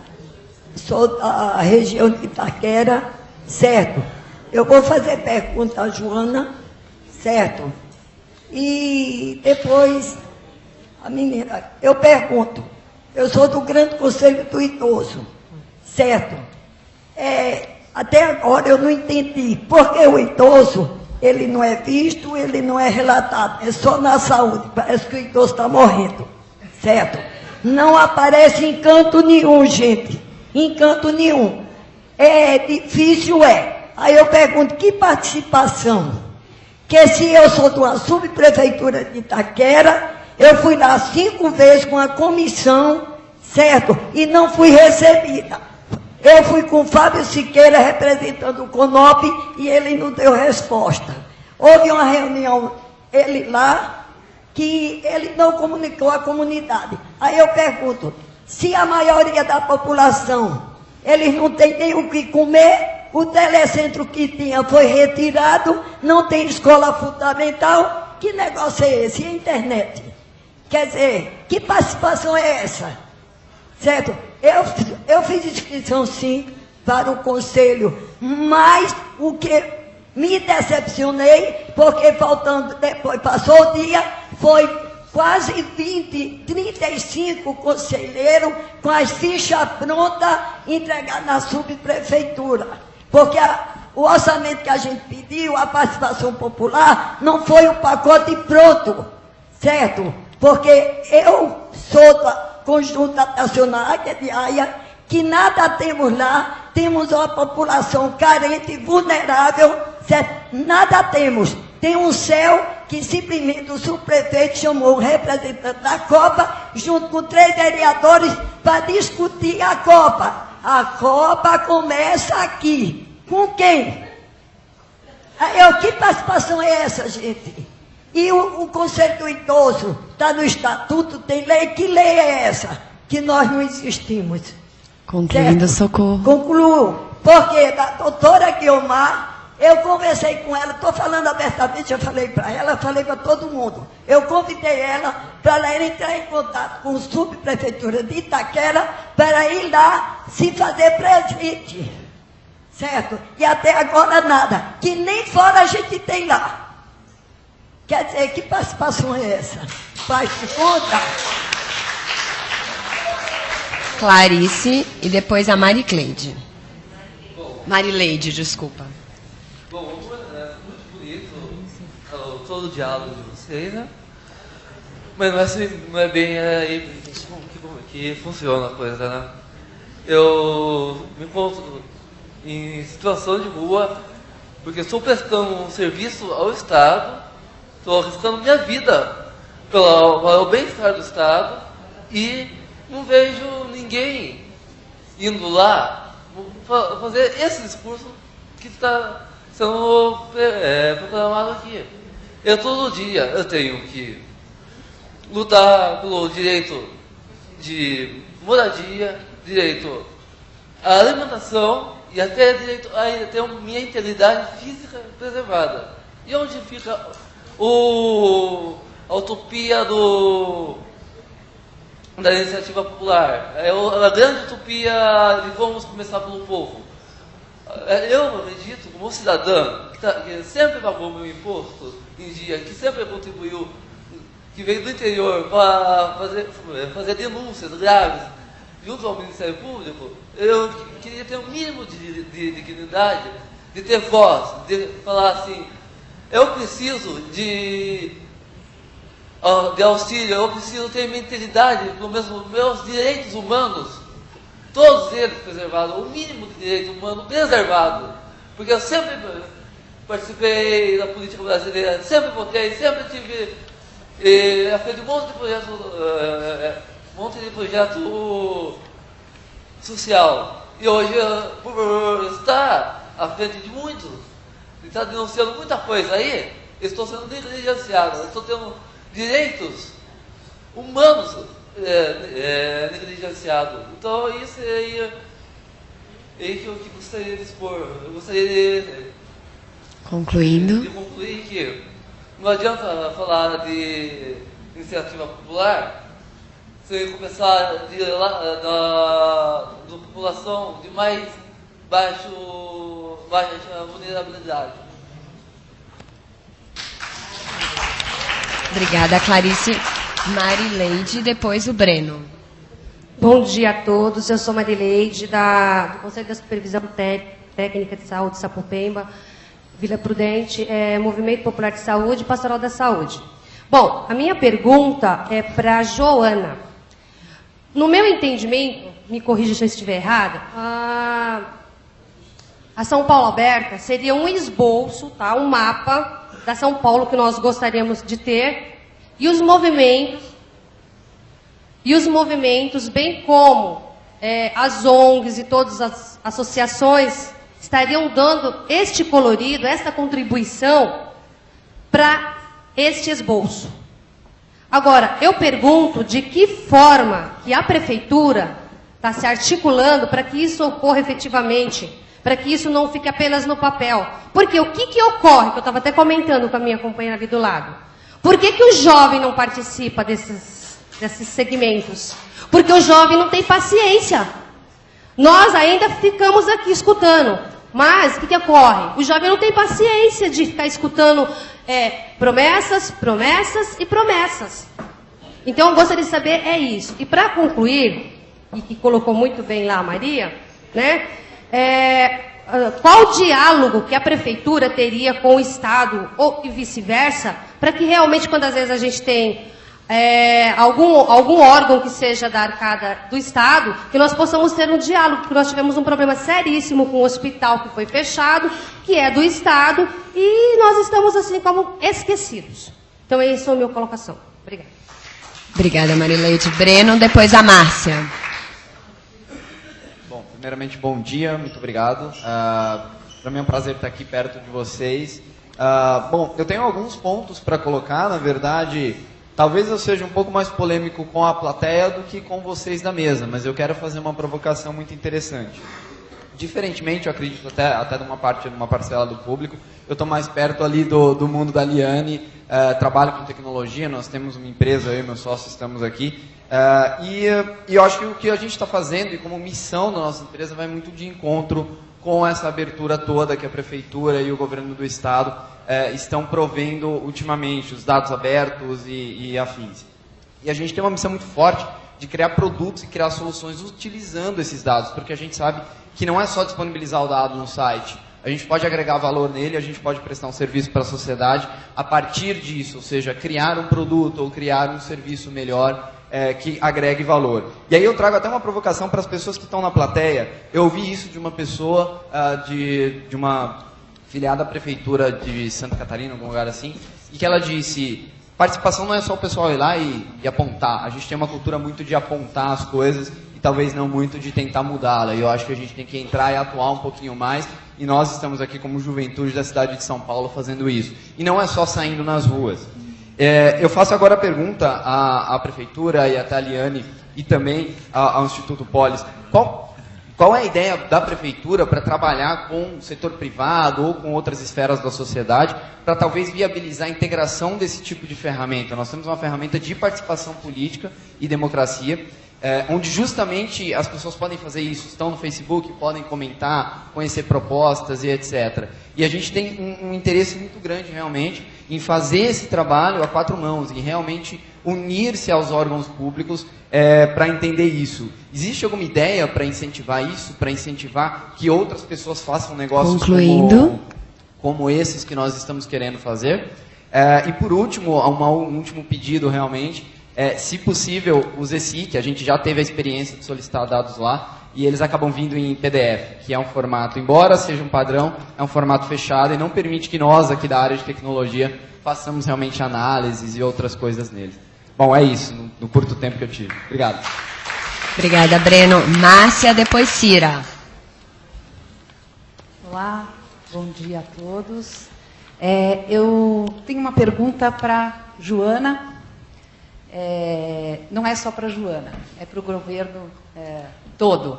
sou da região de Itaquera, certo? Eu vou fazer pergunta à Joana, certo? E depois, a menina, eu pergunto, eu sou do Grande Conselho do Idoso, certo? Até agora eu não entendi, porque o idoso, ele não é visto, ele não é relatado, é só na saúde, parece que o idoso está morrendo, certo? Não aparece em canto nenhum, gente, em canto nenhum. É difícil, Aí eu pergunto, que participação? Que se eu sou de uma subprefeitura de Itaquera, eu fui lá 5 vezes com a comissão, certo? E não fui recebida. Eu fui com o Fábio Siqueira representando o CONOP e ele não deu resposta. Houve uma reunião, ele lá, que ele não comunicou à comunidade. Aí eu pergunto, se a maioria da população, eles não têm nem o que comer, o telecentro que tinha foi retirado, não tem escola fundamental, que negócio é esse? E a internet? Quer dizer, que participação é essa? Certo? Eu fiz inscrição, sim, para o conselho, mas o que me decepcionei, porque faltando, depois passou o dia, foi quase 20, 35 conselheiros com as fichas prontas entregar na subprefeitura. Porque o orçamento que a gente pediu, a participação popular, não foi o pacote pronto, certo? Porque eu sou da Conjunta Nacional de Aia, que nada temos lá, temos uma população carente, vulnerável, certo? Nada temos. Tem um céu que simplesmente o subprefeito chamou o representante da Copa, junto com 3 vereadores, para discutir a Copa. A Copa começa aqui. Com quem? Que participação é essa, gente? E o Conselho do Idoso está no Estatuto, tem lei. Que lei é essa? Que nós não existimos. Concluindo, Socorro. Concluo. Porque da doutora Guiomar, eu conversei com ela, estou falando abertamente, eu falei para ela, falei para todo mundo. Eu convidei ela para ela entrar em contato com a subprefeitura de Itaquera para ir lá se fazer presente. Certo? E até agora nada. Que nem fora a gente tem lá. Quer dizer, que participação é essa? Faz de conta? Clarice e depois a Maricleide. Marileide, desculpa. Bom, muito bonito todo o diálogo de vocês, né? Mas não é bem aí que funciona a coisa, né? Eu me encontro em situação de rua porque estou prestando um serviço ao Estado, estou arriscando minha vida para o bem-estar do Estado e não vejo ninguém indo lá fazer esse discurso que está sendo proclamado aqui. Eu todo dia eu tenho que lutar pelo direito de moradia, direito à alimentação e até direito a ter minha integridade física preservada. E onde fica a utopia da iniciativa popular? A grande utopia de vamos começar pelo povo. Eu acredito, como cidadão, que sempre pagou meu imposto em dia, que sempre contribuiu, que veio do interior para fazer denúncias graves junto ao Ministério Público, eu queria ter um mínimo de dignidade, de ter voz, de falar assim, eu preciso de auxílio, eu preciso ter mentalidade, pelo menos meus direitos humanos, todos eles preservados, o mínimo de direito humano preservado, porque eu sempre participei da política brasileira, sempre votei, sempre tive feito um monte de projeto social. E hoje, por estar à frente de muitos, estar denunciando muita coisa aí, estou sendo negligenciado, estou tendo direitos humanos negligenciados. Então, isso aí que eu gostaria de expor. Eu gostaria de concluir que não adianta falar de iniciativa popular se começar da população de mais baixa vulnerabilidade. Obrigada, Clarice. Marileide, depois o Breno. Bom dia a todos, eu sou Marileide, do Conselho da Supervisão Técnica de Saúde Sapopemba, Vila Prudente, Movimento Popular de Saúde e Pastoral da Saúde. Bom, a minha pergunta é para a Joana. No meu entendimento, me corrija se eu estiver errada, a São Paulo Aberta seria um esboço, tá, um mapa da São Paulo que nós gostaríamos de ter, e os movimentos, bem como as ONGs e todas as associações, estariam dando este colorido, esta contribuição para este esboço. Agora, eu pergunto de que forma que a Prefeitura está se articulando para que isso ocorra efetivamente, para que isso não fique apenas no papel. Porque o que ocorre, que eu estava até comentando com a minha companheira ali do lado, por que o jovem não participa desses segmentos? Porque o jovem não tem paciência. Nós ainda ficamos aqui escutando, mas o que ocorre? O jovem não tem paciência de ficar escutando promessas, promessas e promessas. Então, eu gostaria de saber isso. E para concluir, e que colocou muito bem lá a Maria, né? Qual o diálogo que a Prefeitura teria com o Estado, ou e vice-versa, para que realmente, quando às vezes a gente tem algum órgão que seja da arcada do Estado, que nós possamos ter um diálogo, porque nós tivemos um problema seríssimo com o hospital que foi fechado, que é do Estado, e nós estamos assim como esquecidos. Então, essa é a minha colocação. Obrigada. Obrigada, Marileide. Breno, depois a Márcia. Bom, primeiramente, bom dia, muito obrigado. Para mim é um prazer estar aqui perto de vocês. Bom, eu tenho alguns pontos para colocar, na verdade. Talvez eu seja um pouco mais polêmico com a plateia do que com vocês da mesa, mas eu quero fazer uma provocação muito interessante. Diferentemente, eu acredito até de uma parcela do público, eu estou mais perto ali do mundo da Liane, trabalho com tecnologia, nós temos uma empresa, eu e meu sócio estamos aqui, e eu acho que o que a gente está fazendo, e como missão da nossa empresa, vai muito de encontro com essa abertura toda que a Prefeitura e o Governo do Estado estão provendo ultimamente, os dados abertos e afins. E a gente tem uma missão muito forte de criar produtos e criar soluções utilizando esses dados, porque a gente sabe que não é só disponibilizar o dado no site, a gente pode agregar valor nele, a gente pode prestar um serviço para a sociedade a partir disso, ou seja, criar um produto ou criar um serviço melhor que agregue valor. E aí eu trago até uma provocação para as pessoas que estão na plateia. Eu ouvi isso de uma pessoa, de uma filiada à Prefeitura de Santa Catarina, algum lugar assim, e que ela disse, participação não é só o pessoal ir lá e apontar, a gente tem uma cultura muito de apontar as coisas e talvez não muito de tentar mudá-la, e eu acho que a gente tem que entrar e atuar um pouquinho mais, e nós estamos aqui como juventude da cidade de São Paulo fazendo isso. E não é só saindo nas ruas. Eu faço agora a pergunta à Prefeitura e até à Liane e também ao Instituto Polis. Qual é a ideia da Prefeitura para trabalhar com o setor privado ou com outras esferas da sociedade para talvez viabilizar a integração desse tipo de ferramenta? Nós temos uma ferramenta de participação política e democracia onde justamente as pessoas podem fazer isso, estão no Facebook, podem comentar, conhecer propostas e etc. E a gente tem um interesse muito grande realmente em fazer esse trabalho a quatro mãos, em realmente unir-se aos órgãos públicos para entender isso. Existe alguma ideia para incentivar isso, para incentivar que outras pessoas façam negócios como esses que nós estamos querendo fazer? E por último, um último pedido realmente, se possível, o ZSI, que a gente já teve a experiência de solicitar dados lá, e eles acabam vindo em PDF, que é um formato, embora seja um padrão, é um formato fechado e não permite que nós aqui da área de tecnologia façamos realmente análises e outras coisas nele. Bom, é isso, no curto tempo que eu tive. Obrigado. Obrigada, Breno. Márcia, depois Cira. Olá, bom dia a todos. Eu tenho uma pergunta para Joana. Não é só para Joana, é para o governo todo.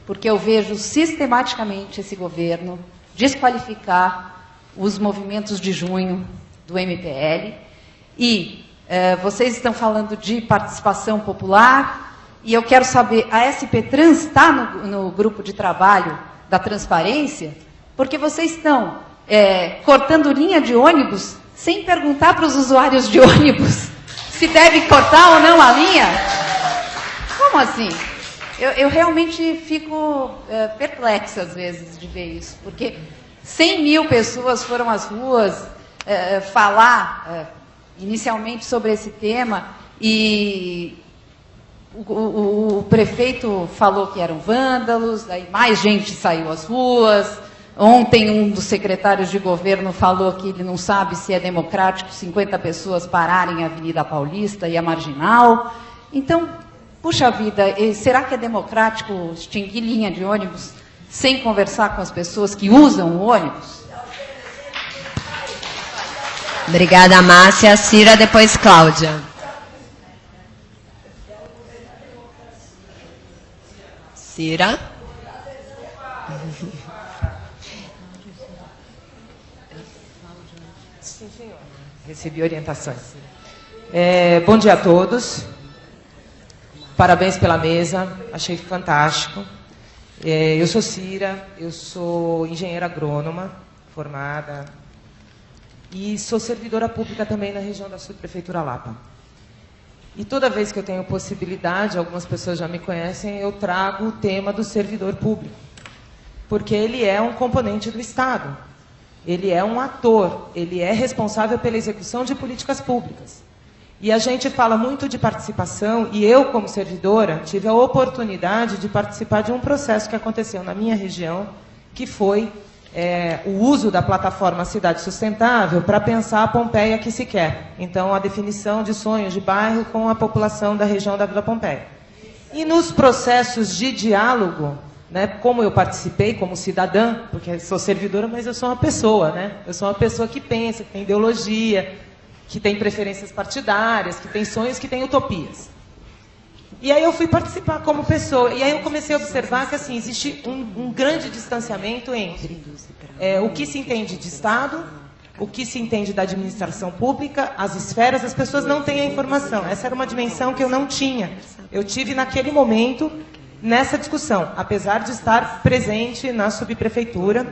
Porque eu vejo sistematicamente esse governo desqualificar os movimentos de junho do MPL. E vocês estão falando de participação popular, e eu quero saber, a SP Trans está no grupo de trabalho da transparência? Porque vocês estão cortando linha de ônibus sem perguntar para os usuários de ônibus se deve cortar ou não a linha? Como assim? Eu realmente fico perplexa às vezes de ver isso, porque 100 mil pessoas foram às ruas falar inicialmente sobre esse tema, e o prefeito falou que eram vândalos, aí mais gente saiu às ruas. Ontem um dos secretários de governo falou que ele não sabe se é democrático 50 pessoas pararem a Avenida Paulista e a Marginal. Então, puxa vida, será que é democrático extinguir linha de ônibus sem conversar com as pessoas que usam o ônibus? Obrigada, Márcia. Cira, depois Cláudia. Cira. Sim, senhor. Recebi orientações. Bom dia a todos. Parabéns pela mesa. Achei fantástico. Eu sou Cira, eu sou engenheira agrônoma, formada, e sou servidora pública também na região da Subprefeitura Lapa. E toda vez que eu tenho possibilidade, algumas pessoas já me conhecem, eu trago o tema do servidor público. Porque ele é um componente do Estado. Ele é um ator, ele é responsável pela execução de políticas públicas. E a gente fala muito de participação, e eu, como servidora, tive a oportunidade de participar de um processo que aconteceu na minha região, que foi o uso da plataforma Cidade Sustentável para pensar a Pompeia que se quer. Então, a definição de sonhos de bairro com a população da região da Vila Pompeia. E nos processos de diálogo, né, como eu participei como cidadã, porque sou servidora, mas eu sou uma pessoa, né? Eu sou uma pessoa que pensa, que tem ideologia, que tem preferências partidárias, que tem sonhos, que tem utopias. E aí eu fui participar como pessoa, e aí eu comecei a observar que assim, existe um grande distanciamento entre o que se entende de Estado, o que se entende da administração pública, as esferas, as pessoas não têm a informação. Essa era uma dimensão que eu não tinha. Eu tive naquele momento, nessa discussão, apesar de estar presente na subprefeitura,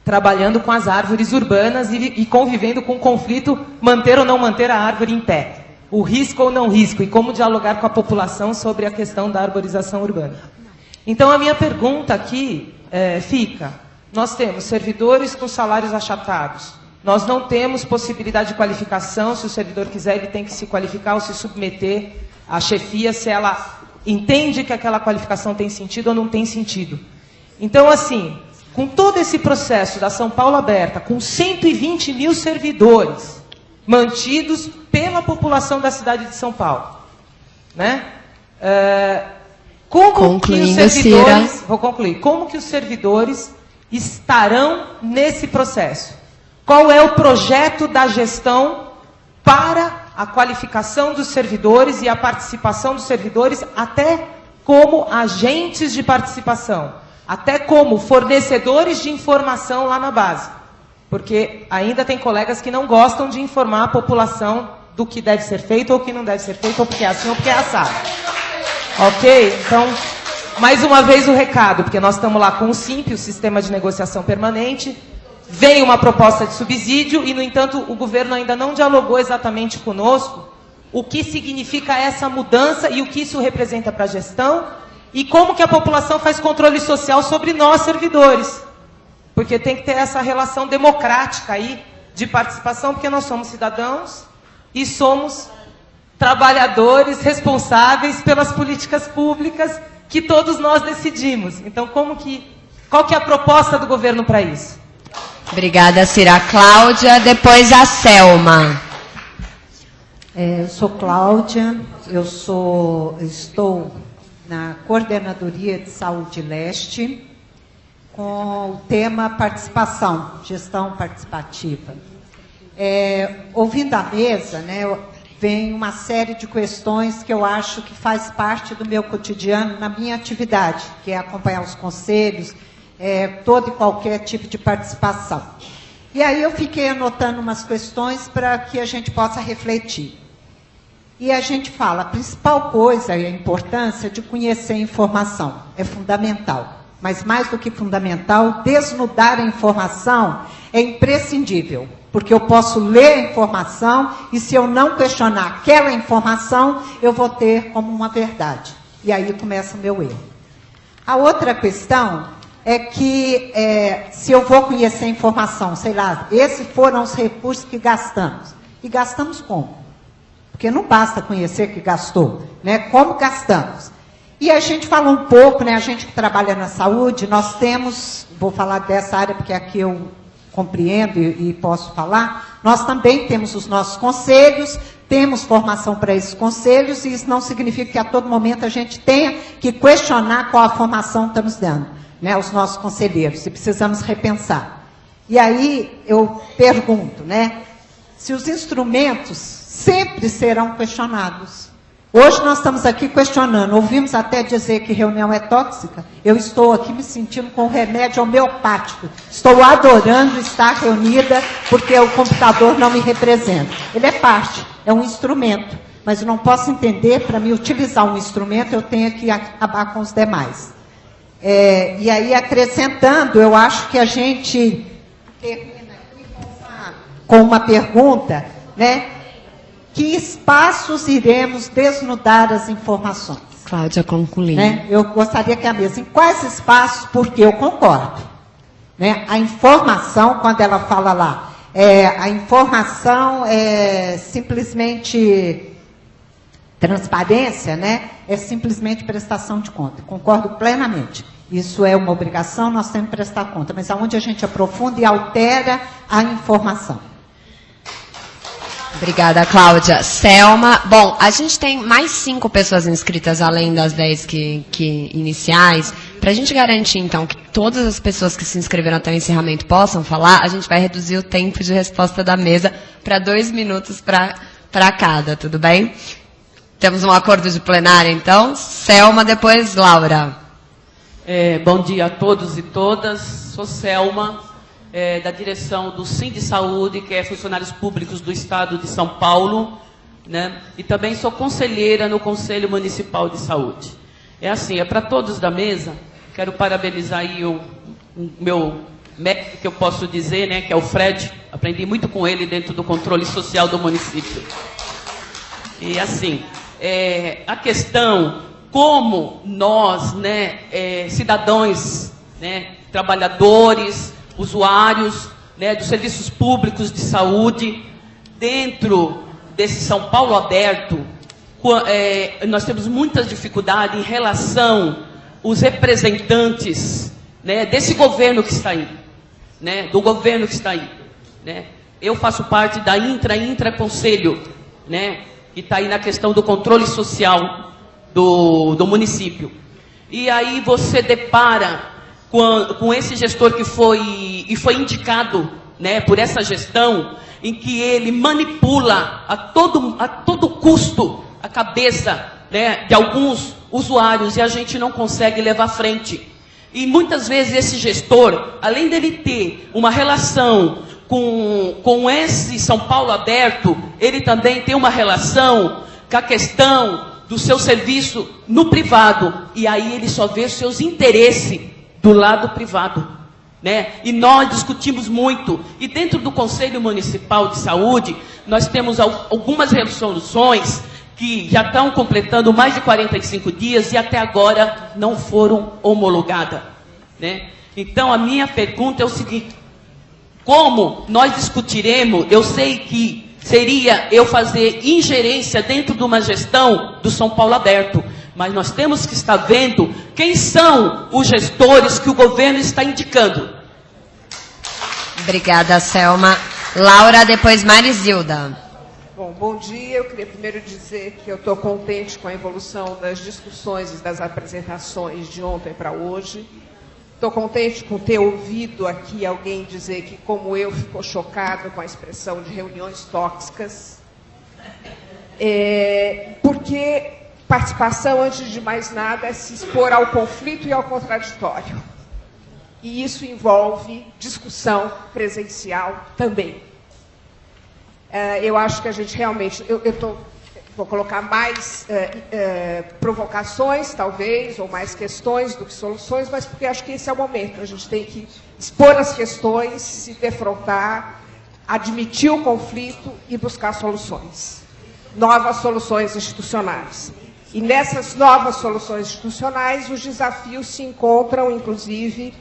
trabalhando com as árvores urbanas e convivendo com o conflito, manter ou não manter a árvore em pé. O risco ou não risco, e como dialogar com a população sobre a questão da arborização urbana. Então, a minha pergunta aqui fica, nós temos servidores com salários achatados, nós não temos possibilidade de qualificação, se o servidor quiser, ele tem que se qualificar ou se submeter à chefia, se ela entende que aquela qualificação tem sentido ou não tem sentido. Então, assim, com todo esse processo da São Paulo Aberta, com 120 mil servidores mantidos pela população da cidade de São Paulo, né? Como que os servidores, vou concluir, como que os servidores estarão nesse processo? Qual é o projeto da gestão para a qualificação dos servidores e a participação dos servidores, até como agentes de participação, até como fornecedores de informação lá na base? Porque ainda tem colegas que não gostam de informar a população do que deve ser feito ou que não deve ser feito, ou porque é assim ou porque é assado. Ok? Então, mais uma vez o recado, porque nós estamos lá com o SIMP, o Sistema de Negociação Permanente, vem uma proposta de subsídio e, no entanto, o governo ainda não dialogou exatamente conosco o que significa essa mudança e o que isso representa para a gestão e como que a população faz controle social sobre nós, servidores. Porque tem que ter essa relação democrática aí de participação, porque nós somos cidadãos e somos trabalhadores responsáveis pelas políticas públicas que todos nós decidimos. Então, qual que é a proposta do governo para isso? Obrigada, Cira. Cláudia, depois a Selma. Eu sou Cláudia, estou na Coordenadoria de Saúde Leste, com o tema participação, gestão participativa. Ouvindo a mesa, né, vem uma série de questões que eu acho que faz parte do meu cotidiano, na minha atividade, que é acompanhar os conselhos, todo e qualquer tipo de participação. E aí eu fiquei anotando umas questões para que a gente possa refletir. E a gente fala, a principal coisa é a importância de conhecer a informação, é fundamental. Mas mais do que fundamental, desnudar a informação é imprescindível, porque eu posso ler a informação e se eu não questionar aquela informação, eu vou ter como uma verdade. E aí começa o meu erro. A outra questão é que se eu vou conhecer a informação, sei lá, esses foram os recursos que gastamos. E gastamos como? Porque não basta conhecer que gastou, né? Como gastamos? E a gente fala um pouco, né? A gente que trabalha na saúde, nós temos, vou falar dessa área porque aqui eu compreendo e posso falar, nós também temos os nossos conselhos, temos formação para esses conselhos, e isso não significa que a todo momento a gente tenha que questionar qual a formação que estamos dando, né? Os nossos conselheiros, e precisamos repensar. E aí eu pergunto, né? Se os instrumentos sempre serão questionados. Hoje nós estamos aqui questionando, ouvimos até dizer que reunião é tóxica, eu estou aqui me sentindo com remédio homeopático, estou adorando estar reunida porque o computador não me representa. Ele é parte, é um instrumento, mas eu não posso entender, para me utilizar um instrumento, eu tenho que acabar com os demais. E aí, acrescentando, eu acho que a gente termina aqui com uma pergunta, né? Que espaços iremos desnudar as informações? Cláudia, concluindo. Né? Eu gostaria que a mesa, em quais espaços, porque eu concordo. Né? A informação, quando ela fala lá, a informação é simplesmente transparência, né? É simplesmente prestação de conta. Concordo plenamente. Isso é uma obrigação, nós temos que prestar conta. Mas aonde a gente aprofunda e altera a informação. Obrigada, Cláudia. Selma. Bom, a gente tem mais 5 pessoas inscritas, além das 10 que iniciais. Para a gente garantir, então, que todas as pessoas que se inscreveram até o encerramento possam falar, a gente vai reduzir o tempo de resposta da mesa para 2 minutos para cada, tudo bem? Temos um acordo de plenária, então. Selma, depois Laura. Bom dia a todos e todas. Sou Selma. Da direção do Sindisaúde, que é funcionários públicos do Estado de São Paulo, né? E também sou conselheira no Conselho Municipal de Saúde. É assim, para todos da mesa, quero parabenizar aí o meu médico, que eu posso dizer, né, que é o Fred, aprendi muito com ele dentro do controle social do município. E assim, a questão, como nós, né, cidadãos, né, trabalhadores, usuários, né, dos serviços públicos de saúde, dentro desse São Paulo aberto, nós temos muitas dificuldades em relação aos representantes, né, desse governo que está aí, né, do governo que está aí. Né. Eu faço parte da Intra-Conselho, né, que está aí na questão do controle social do município. E aí você depara com esse gestor que foi indicado, né, por essa gestão, em que ele manipula a todo custo a cabeça, né, de alguns usuários, e a gente não consegue levar à frente. E muitas vezes esse gestor, além dele ter uma relação com esse São Paulo aberto, ele também tem uma relação com a questão do seu serviço no privado, e aí ele só vê os seus interesses do lado privado, né? E nós discutimos muito, e dentro do Conselho Municipal de Saúde, nós temos algumas resoluções que já estão completando mais de 45 dias e até agora não foram homologadas, né? Então, a minha pergunta é o seguinte: como nós discutiremos, eu sei que seria eu fazer ingerência dentro de uma gestão do São Paulo Aberto, mas nós temos que estar vendo quem são os gestores que o governo está indicando. Obrigada, Selma. Laura, depois Marizilda. Bom dia. Eu queria primeiro dizer que eu estou contente com a evolução das discussões e das apresentações de ontem para hoje. Estou contente com ter ouvido aqui alguém dizer que, como eu, ficou chocado com a expressão de reuniões tóxicas. Porque participação, antes de mais nada, é se expor ao conflito e ao contraditório. E isso envolve discussão presencial também. Eu acho que a gente realmente... Vou colocar mais provocações, talvez, ou mais questões do que soluções, mas porque acho que esse é o momento. A gente tem que expor as questões, se defrontar, admitir o conflito e buscar soluções. Novas soluções institucionais. E nessas novas soluções institucionais, os desafios se encontram, inclusive,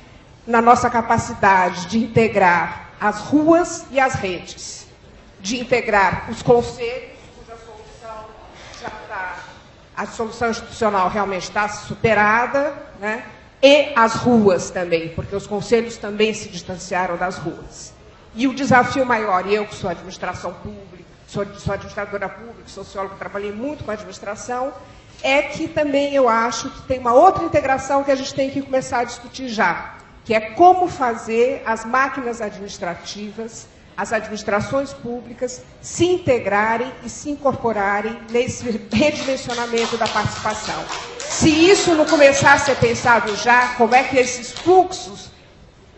na nossa capacidade de integrar as ruas e as redes, de integrar os conselhos, a solução institucional realmente está superada, né? E as ruas também, porque os conselhos também se distanciaram das ruas. E o desafio maior, e eu que sou administração pública, sou administradora pública, socióloga, trabalhei muito com a administração, é que também eu acho que tem uma outra integração que a gente tem que começar a discutir já, que é como fazer as máquinas administrativas, as administrações públicas se integrarem e se incorporarem nesse redimensionamento da participação. Se isso não começar a ser pensado já, como é que esses fluxos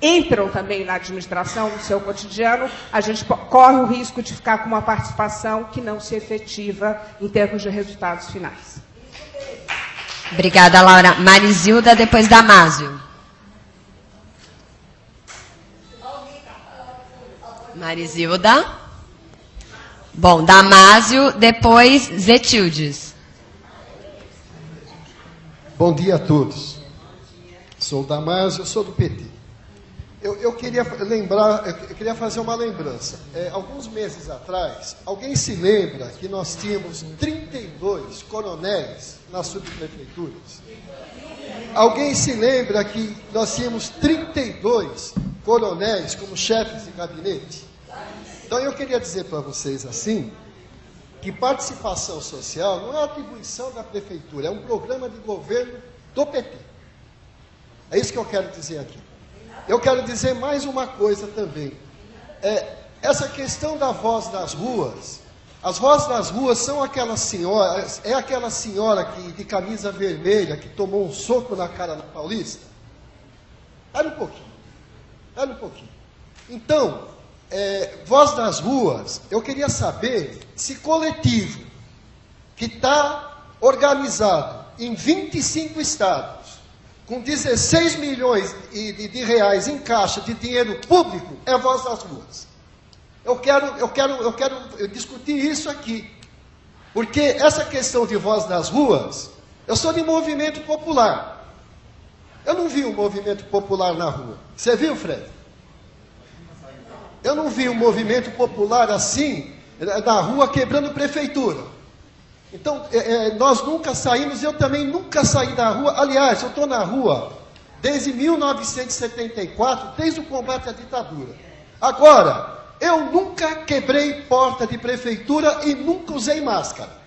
entram também na administração, no seu cotidiano, a gente corre o risco de ficar com uma participação que não se efetiva em termos de resultados finais. Obrigada, Laura. Marizilda, depois Damásio. Marizilda. Bom, Damásio, depois Zetildes. Bom dia a todos. Sou o Damásio, sou do PT. Eu queria fazer uma lembrança. Alguns meses atrás, alguém se lembra que nós tínhamos 32 coronéis nas subprefeituras? Alguém se lembra que nós tínhamos 32 coronéis como chefes de gabinete? Então eu queria dizer para vocês assim, que participação social não é atribuição da prefeitura, é um programa de governo do PT. É isso que eu quero dizer aqui. Eu quero dizer mais uma coisa também. Essa questão da voz das ruas, as vozes das ruas são aquelas senhoras, é aquela senhora que, de camisa vermelha que tomou um soco na cara na Paulista? Espera um pouquinho. Então, voz das ruas, eu queria saber se coletivo que está organizado em 25 estados, com 16 milhões de reais em caixa de dinheiro público, é voz das ruas. Eu quero discutir isso aqui, porque essa questão de voz das ruas, eu sou de movimento popular. Eu não vi um movimento popular na rua. Você viu, Fred? Eu não vi um movimento popular assim, na rua, quebrando prefeitura. Então, nós nunca saímos, eu também nunca saí da rua. Aliás, eu estou na rua desde 1974, desde o combate à ditadura. Agora, eu nunca quebrei porta de prefeitura e nunca usei máscara.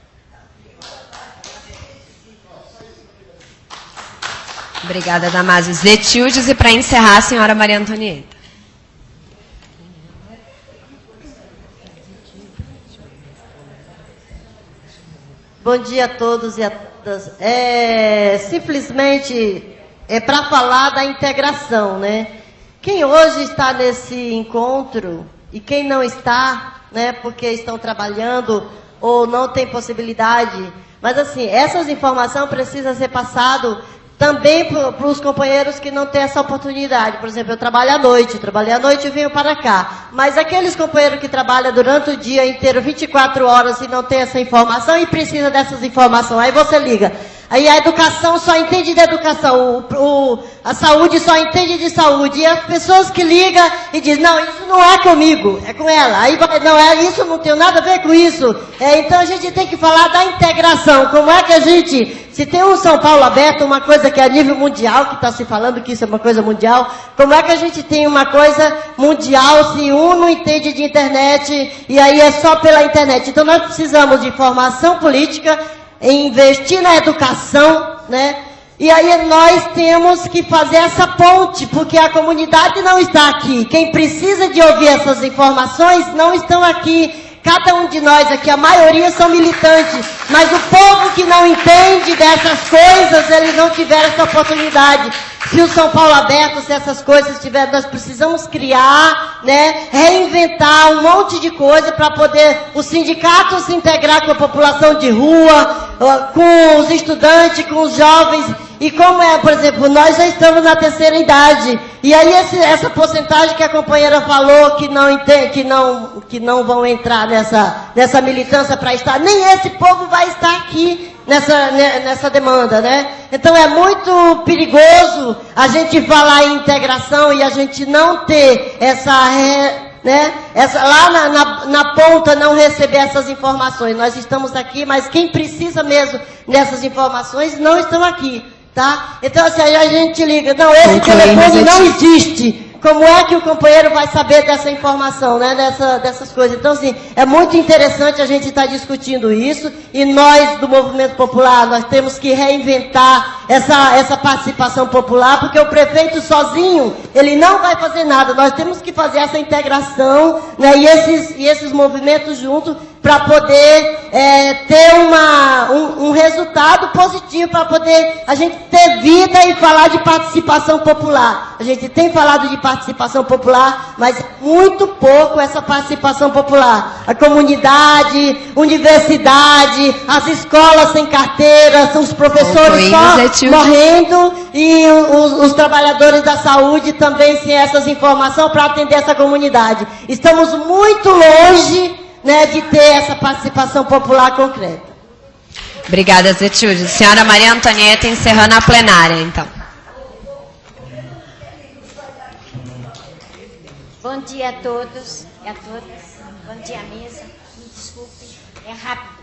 Obrigada, Damásio. Zetildes, e para encerrar, a senhora Maria Antonieta. Bom dia a todos e a todas. Simplesmente para falar da integração, né? Quem hoje está nesse encontro e quem não está, né? Porque estão trabalhando ou não tem possibilidade. Mas, assim, essas informações precisam ser passadas também para os companheiros que não têm essa oportunidade. Por exemplo, eu trabalho à noite, trabalhei à noite e venho para cá. Mas aqueles companheiros que trabalham durante o dia inteiro, 24 horas, e não tem essa informação e precisa dessas informações, aí você liga. Aí a educação só entende de educação, a saúde só entende de saúde. E as pessoas que ligam e dizem, não, isso não é comigo, é com ela. Aí não, isso não tem nada a ver com isso. Então a gente tem que falar da integração. Como é que a gente, se tem um São Paulo aberto, uma coisa que é a nível mundial, que está se falando que isso é uma coisa mundial, como é que a gente tem uma coisa mundial se um não entende de internet e aí é só pela internet? Então nós precisamos de formação política, investir na educação, né? E aí nós temos que fazer essa ponte, porque a comunidade não está aqui. Quem precisa de ouvir essas informações não estão aqui. Cada um de nós aqui, a maioria são militantes, mas o povo que não entende dessas coisas, eles não tiveram essa oportunidade. Se o São Paulo aberto, se essas coisas tiverem, nós precisamos criar, né, reinventar um monte de coisa para poder o sindicato se integrar com a população de rua, com os estudantes, com os jovens. E como é, por exemplo, nós já estamos na terceira idade. E aí essa porcentagem que a companheira falou que não vão entrar nessa militância para estar, nem esse povo vai estar aqui nessa demanda, né? Então é muito perigoso a gente falar em integração e a gente não ter lá na ponta não receber essas informações. Nós estamos aqui, mas quem precisa mesmo dessas informações não estão aqui. Tá? Então, assim, a gente liga, não, esse telefone não existe. Como é que o companheiro vai saber dessa informação, né? Dessas coisas? Então, assim, é muito interessante a gente estar discutindo isso, e nós, do Movimento Popular, nós temos que reinventar essa participação popular, porque o prefeito sozinho, ele não vai fazer nada. Nós temos que fazer essa integração, né? E esses movimentos juntos, para poder ter um resultado positivo, para poder a gente ter vida e falar de participação popular. A gente tem falado de participação popular, mas muito pouco essa participação popular. A comunidade, universidade, as escolas sem carteira, os professores só morrendo, e os trabalhadores da saúde também sem essas informações para atender essa comunidade. Estamos muito longe, né, de ter essa participação popular concreta. Obrigada, Zetilde. Senhora Maria Antonieta, encerrando a plenária, então. Bom dia a todos e a todas. Bom dia à mesa. Me desculpe, é rápido.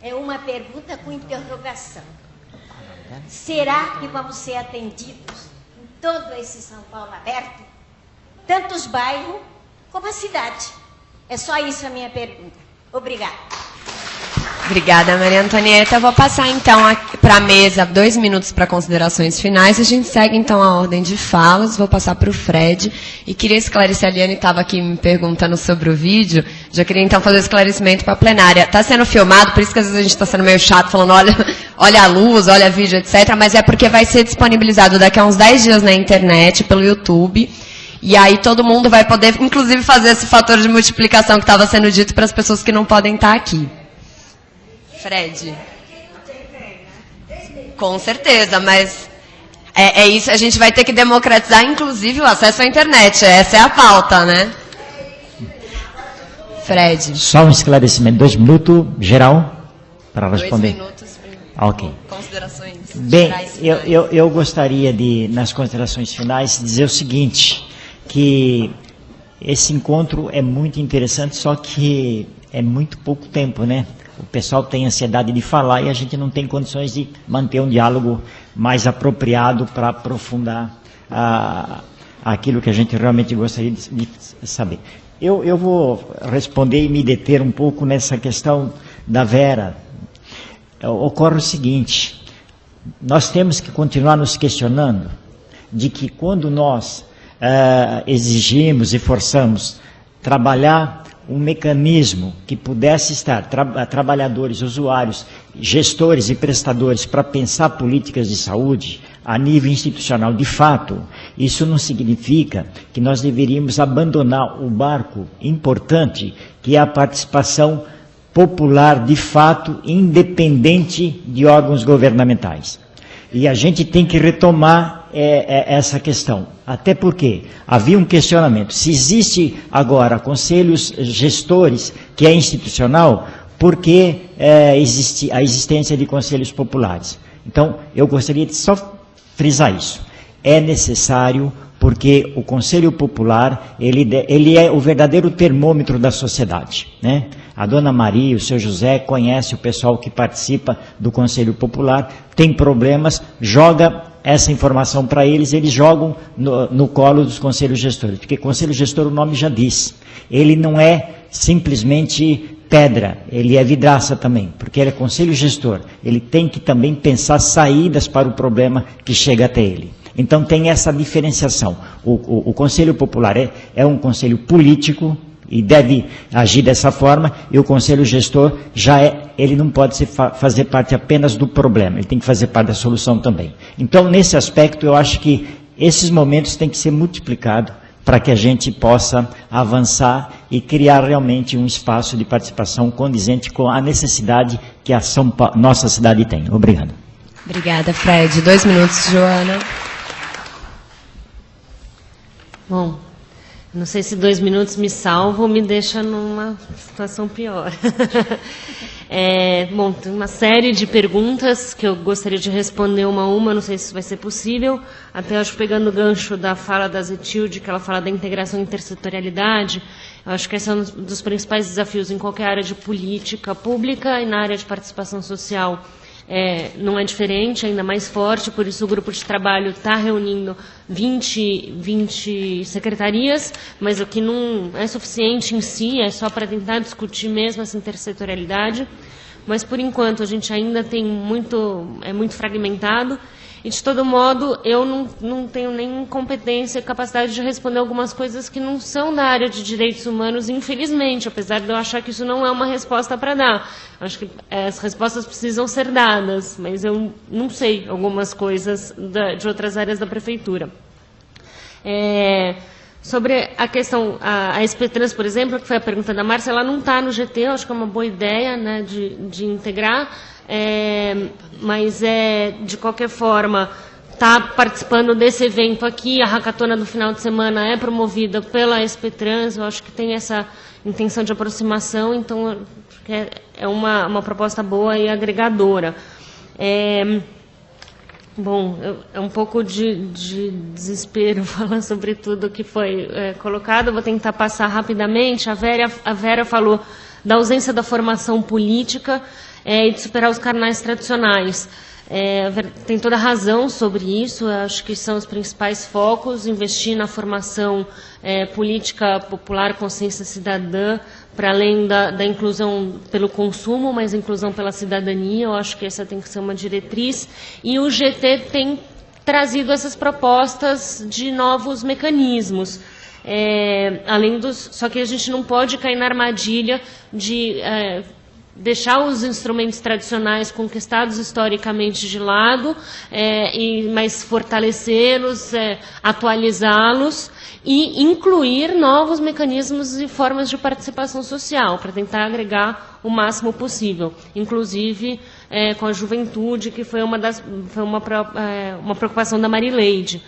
É uma pergunta com interrogação. Será que vamos ser atendidos em todo esse São Paulo aberto? Tanto os bairros como a cidade. É só isso a minha pergunta. Obrigada. Obrigada, Maria Antonieta. Eu vou passar, então, para a mesa 2 minutos para considerações finais. A gente segue, então, a ordem de falas. Vou passar para o Fred. E queria esclarecer, a Liane estava aqui me perguntando sobre o vídeo. Já queria, então, fazer o esclarecimento para a plenária. Está sendo filmado, por isso que às vezes a gente está sendo meio chato, falando, olha a luz, olha vídeo, etc. Mas é porque vai ser disponibilizado daqui a uns 10 dias na internet, pelo YouTube. E aí todo mundo vai poder, inclusive, fazer esse fator de multiplicação que estava sendo dito para as pessoas que não podem estar aqui. Fred. Com certeza, mas é isso, a gente vai ter que democratizar, inclusive, o acesso à internet. Essa é a pauta, né? Fred. Só um esclarecimento, 2 minutos, geral, para responder. 2 minutos. Ok. Considerações. Bem, eu gostaria de, nas considerações finais, dizer o seguinte, que esse encontro é muito interessante, só que é muito pouco tempo, né? O pessoal tem ansiedade de falar e a gente não tem condições de manter um diálogo mais apropriado para aprofundar aquilo que a gente realmente gostaria de saber. Eu vou responder e me deter um pouco nessa questão da Vera. Ocorre o seguinte, nós temos que continuar nos questionando de que quando nós exigimos e forçamos trabalhar um mecanismo que pudesse estar trabalhadores, usuários, gestores e prestadores para pensar políticas de saúde a nível institucional, de fato, isso não significa que nós deveríamos abandonar o barco importante que é a participação popular de fato, independente de órgãos governamentais. E a gente tem que retomar essa questão. Até porque havia um questionamento. Se existe agora conselhos gestores, que é institucional, por que existe a existência de conselhos populares? Então, eu gostaria de só frisar isso. É necessário, porque o Conselho Popular, ele é o verdadeiro termômetro da sociedade, né? A dona Maria, o seu José, conhece o pessoal que participa do Conselho Popular, tem problemas, joga essa informação para eles, eles jogam no colo dos conselhos gestores, porque conselho gestor, o nome já diz, ele não é simplesmente pedra, ele é vidraça também, porque ele é conselho gestor, ele tem que também pensar saídas para o problema que chega até ele. Então tem essa diferenciação. O Conselho Popular é um conselho político e deve agir dessa forma, e o conselho gestor ele não pode fazer parte apenas do problema, ele tem que fazer parte da solução também. Então, nesse aspecto, eu acho que esses momentos têm que ser multiplicados para que a gente possa avançar e criar realmente um espaço de participação condizente com a necessidade que a nossa cidade tem. Obrigado. Obrigada, Fred. 2 minutos, Joana. Bom, não sei se 2 minutos me salvam ou me deixa numa situação pior. Bom, tem uma série de perguntas que eu gostaria de responder uma a uma, não sei se vai ser possível. Até acho, pegando o gancho da fala da Zetilde, que ela fala da integração e intersetorialidade, eu acho que esse é um dos principais desafios em qualquer área de política pública e na área de participação social. Não é diferente, ainda mais forte, por isso o grupo de trabalho está reunindo 20 secretarias, mas o que não é suficiente em si, é só para tentar discutir mesmo essa intersetorialidade, mas por enquanto a gente ainda tem é muito fragmentado, e de todo modo eu não tenho nem competência e capacidade de responder algumas coisas que não são da área de direitos humanos, infelizmente, apesar de eu achar que isso não é uma resposta para dar. Acho que as respostas precisam ser dadas, mas eu não sei algumas coisas de outras áreas da prefeitura. Sobre a questão, a SP-Trans, por exemplo, que foi a pergunta da Márcia, ela não está no GT, eu acho que é uma boa ideia, né, de integrar, mas de qualquer forma, está participando desse evento aqui, a hackathon do final de semana é promovida pela SP-Trans, eu acho que tem essa intenção de aproximação, então é uma proposta boa e agregadora. Bom, é um pouco de desespero falar sobre tudo que foi colocado, eu vou tentar passar rapidamente. A Vera falou da ausência da formação política e de superar os canais tradicionais. Tem toda a razão sobre isso, acho que são os principais focos, investir na formação política popular, consciência cidadã, para além da inclusão pelo consumo, mas inclusão pela cidadania, eu acho que essa tem que ser uma diretriz, e o GT tem trazido essas propostas de novos mecanismos. Só que a gente não pode cair na armadilha de deixar os instrumentos tradicionais conquistados historicamente de lado, mas fortalecê-los, atualizá-los e incluir novos mecanismos e formas de participação social, para tentar agregar o máximo possível, inclusive com a juventude, que foi uma preocupação da Marileide.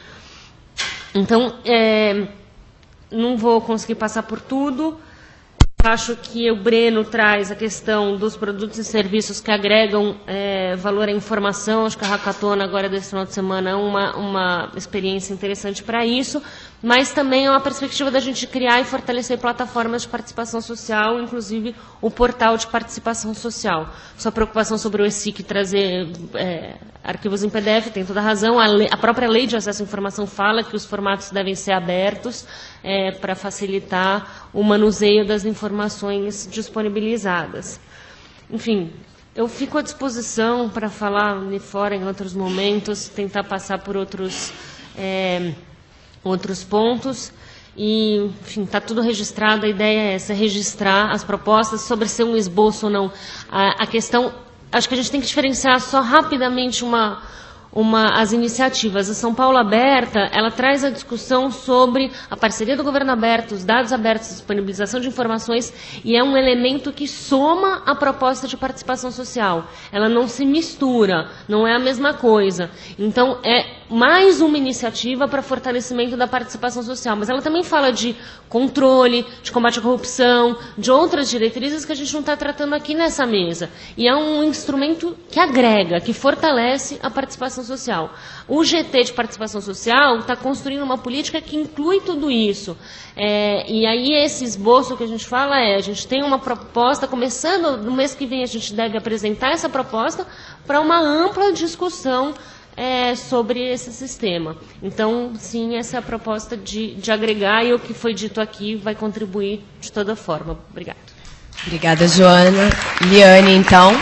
Então, não vou conseguir passar por tudo. Acho que o Breno traz a questão dos produtos e serviços que agregam valor à informação. Acho que a hackathon agora desse final de semana é uma experiência interessante para isso, mas também é uma perspectiva da gente criar e fortalecer plataformas de participação social, inclusive o portal de participação social. Sua preocupação sobre o ESIC trazer arquivos em PDF, tem toda a razão. A própria lei de acesso à informação fala que os formatos devem ser abertos para facilitar o manuseio das informações disponibilizadas. Enfim, eu fico à disposição para falar ali fora em outros momentos, tentar passar por outros pontos. E, enfim, está tudo registrado, a ideia é essa, registrar as propostas, sobre ser um esboço ou não. A questão, acho que a gente tem que diferenciar só rapidamente uma as iniciativas. A São Paulo Aberta, ela traz a discussão sobre a parceria do governo aberto, os dados abertos, a disponibilização de informações, e é um elemento que soma a proposta de participação social. Ela não se mistura, não é a mesma coisa. Então, é mais uma iniciativa para fortalecimento da participação social, mas ela também fala de controle, de combate à corrupção, de outras diretrizes que a gente não está tratando aqui nessa mesa. E é um instrumento que agrega, que fortalece a participação social. O GT de participação social está construindo uma política que inclui tudo isso. E aí esse esboço que a gente fala a gente tem uma proposta, começando no mês que vem a gente deve apresentar essa proposta para uma ampla discussão sobre esse sistema. Então, sim, essa é a proposta de agregar, e o que foi dito aqui vai contribuir de toda forma. Obrigada. Obrigada, Joana. Liane, então.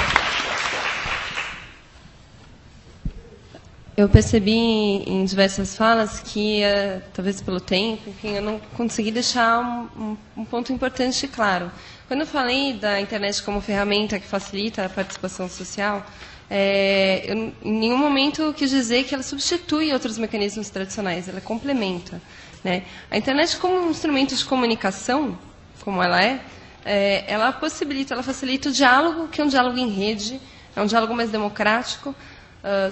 Eu percebi em diversas falas que, talvez pelo tempo, enfim, eu não consegui deixar um ponto importante claro. Quando eu falei da internet como ferramenta que facilita a participação social, eu em nenhum momento quis dizer que ela substitui outros mecanismos tradicionais, ela complementa, né? A internet como um instrumento de comunicação, como ela ela possibilita, ela facilita o diálogo, que é um diálogo em rede, é um diálogo mais democrático.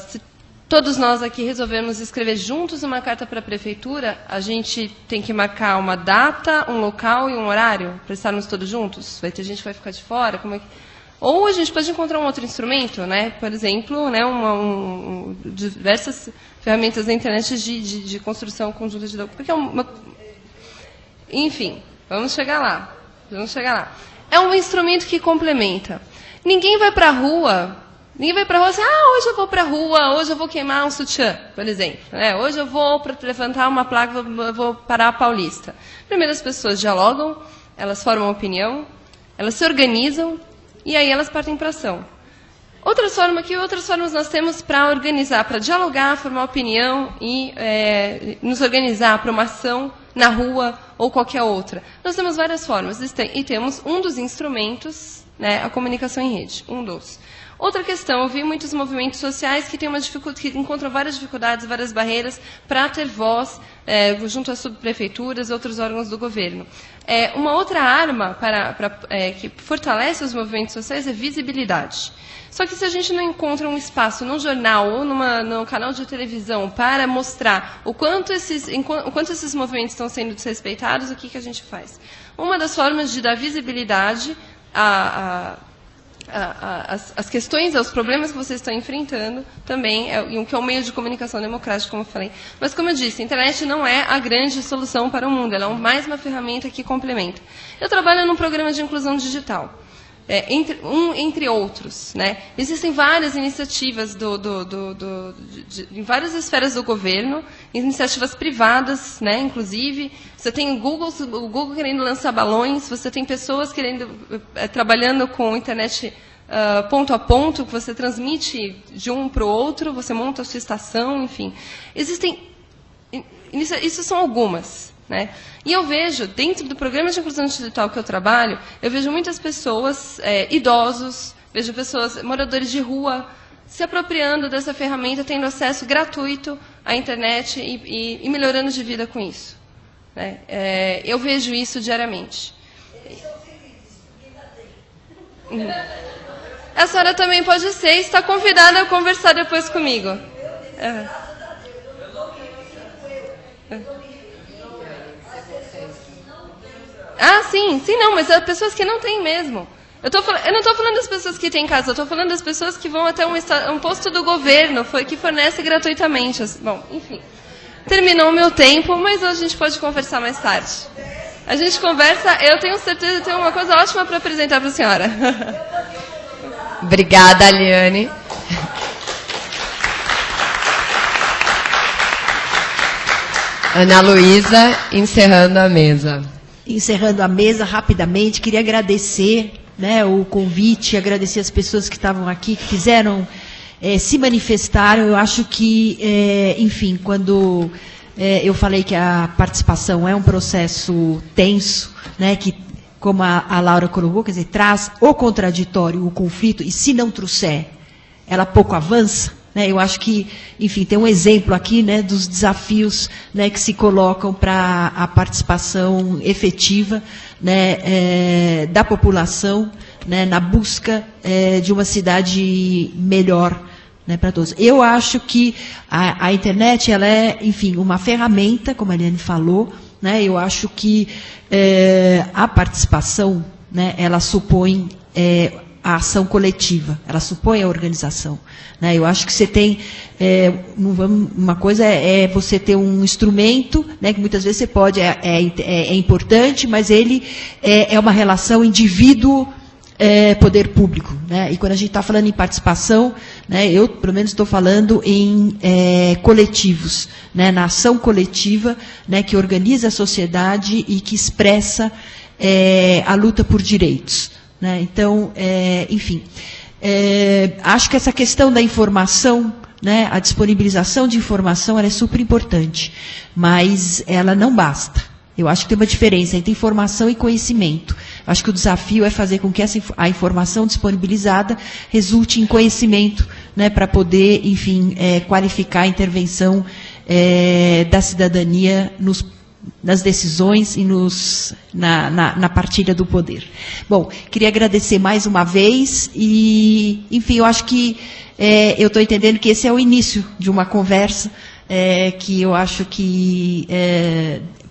Se todos nós aqui resolvemos escrever juntos uma carta para a prefeitura, a gente tem que marcar uma data, um local e um horário para estarmos todos juntos? Vai ter gente que vai ficar de fora? Como é que... Ou a gente pode encontrar um outro instrumento, né? Por exemplo, né, diversas ferramentas da internet de construção conjunta de documentos. Enfim, vamos chegar lá. É um instrumento que complementa. Ninguém vai para a rua assim, hoje eu vou para a rua, hoje eu vou queimar um sutiã, por exemplo. Hoje eu vou levantar uma placa, eu vou parar a Paulista. Primeiro as pessoas dialogam, elas formam opinião, elas se organizam, e aí elas partem para ação. Outras formas nós temos para organizar, para dialogar, formar opinião e nos organizar para uma ação na rua ou qualquer outra. Nós temos várias formas e temos um dos instrumentos, né, a comunicação em rede, um dos. Outra questão, eu vi muitos movimentos sociais que encontram várias dificuldades, várias barreiras para ter voz junto às subprefeituras e outros órgãos do governo. Uma outra arma que fortalece os movimentos sociais é visibilidade. Só que se a gente não encontra um espaço num jornal ou num canal de televisão para mostrar o quanto esses movimentos estão sendo desrespeitados, o que a gente faz? Uma das formas de dar visibilidade as questões, aos problemas que vocês estão enfrentando também, que é um meio de comunicação democrática, como eu falei. Mas, como eu disse, a internet não é a grande solução para o mundo, ela é mais uma ferramenta que complementa. Eu trabalho num programa de inclusão digital, entre outros, né? Existem várias iniciativas em várias esferas do governo, iniciativas privadas, né, inclusive. Você tem o Google querendo lançar balões, você tem pessoas trabalhando com internet ponto a ponto, que você transmite de um para o outro, você monta a sua estação, enfim. Isso são algumas. Né? E eu vejo, dentro do programa de inclusão digital que eu trabalho, eu vejo muitas pessoas, idosos, vejo pessoas, moradores de rua, se apropriando dessa ferramenta, tendo acesso gratuito à internet e melhorando de vida com isso. Né? Eu vejo isso diariamente. A senhora também pode ser, está convidada a conversar depois comigo. Sim, não, mas há pessoas que não têm mesmo. Eu não estou falando das pessoas que têm casa, eu estou falando das pessoas que vão até um posto do governo que fornece gratuitamente. Bom, enfim. Terminou o meu tempo, mas a gente pode conversar mais tarde. A gente conversa, eu tenho certeza que tem uma coisa ótima para apresentar para a senhora. Obrigada, Aliane. Ana Luísa, encerrando a mesa. Encerrando a mesa rapidamente, queria agradecer, né, o convite, agradecer as pessoas que estavam aqui, que quiseram se manifestaram. Eu acho que, enfim, quando eu falei que a participação é um processo tenso, né, que, como a Laura colocou, quer dizer, traz o contraditório, o conflito, e se não trouxer, ela pouco avança, né? Eu acho que, enfim, tem um exemplo aqui, né, dos desafios, né, que se colocam para a participação efetiva, né, da população, né, na busca de uma cidade melhor, né, para todos. Eu acho que a internet, ela é, enfim, uma ferramenta, como a Eliane falou, né? Eu acho que a participação, né, ela supõe a ação coletiva, ela supõe a organização, né? Eu acho que você tem, uma coisa é você ter um instrumento, né, que muitas vezes você pode, é importante, mas ele é uma relação indivíduo-poder público, né? E quando a gente está falando em participação, né, eu, pelo menos, estou falando em coletivos, né, na ação coletiva, né, que organiza a sociedade e que expressa a luta por direitos, né? Então, enfim, acho que essa questão da informação, né, a disponibilização de informação, ela é super importante, mas ela não basta. Eu acho que tem uma diferença entre informação e conhecimento. Acho que o desafio é fazer com que a informação disponibilizada resulte em conhecimento, né, para poder, enfim, qualificar a intervenção da cidadania nas decisões e na partilha do poder. Bom, queria agradecer mais uma vez e, enfim, eu acho que eu estou entendendo que esse é o início de uma conversa que eu acho que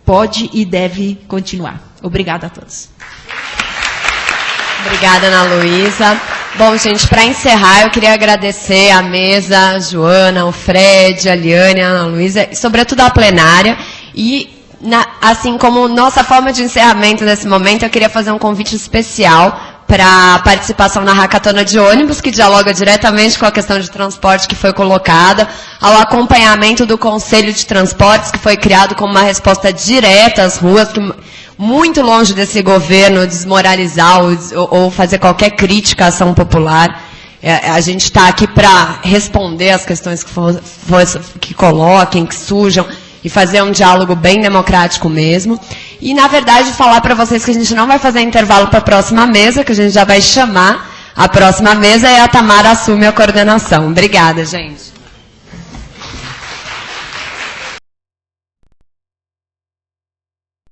pode e deve continuar. Obrigada a todos. Obrigada, Ana Luísa. Bom, gente, para encerrar, eu queria agradecer a mesa, a Joana, o Fred, a Liane, a Ana Luísa, e sobretudo a plenária. E, assim como nossa forma de encerramento nesse momento, eu queria fazer um convite especial para a participação na hackathon de ônibus, que dialoga diretamente com a questão de transporte que foi colocada, ao acompanhamento do Conselho de Transportes, que foi criado como uma resposta direta às ruas, que, muito longe desse governo desmoralizar ou fazer qualquer crítica à ação popular. A gente está aqui para responder às questões que coloquem, que surjam, e fazer um diálogo bem democrático mesmo. E, na verdade, falar para vocês que a gente não vai fazer intervalo para a próxima mesa, que a gente já vai chamar a próxima mesa, e a Tamara assume a coordenação. Obrigada, gente.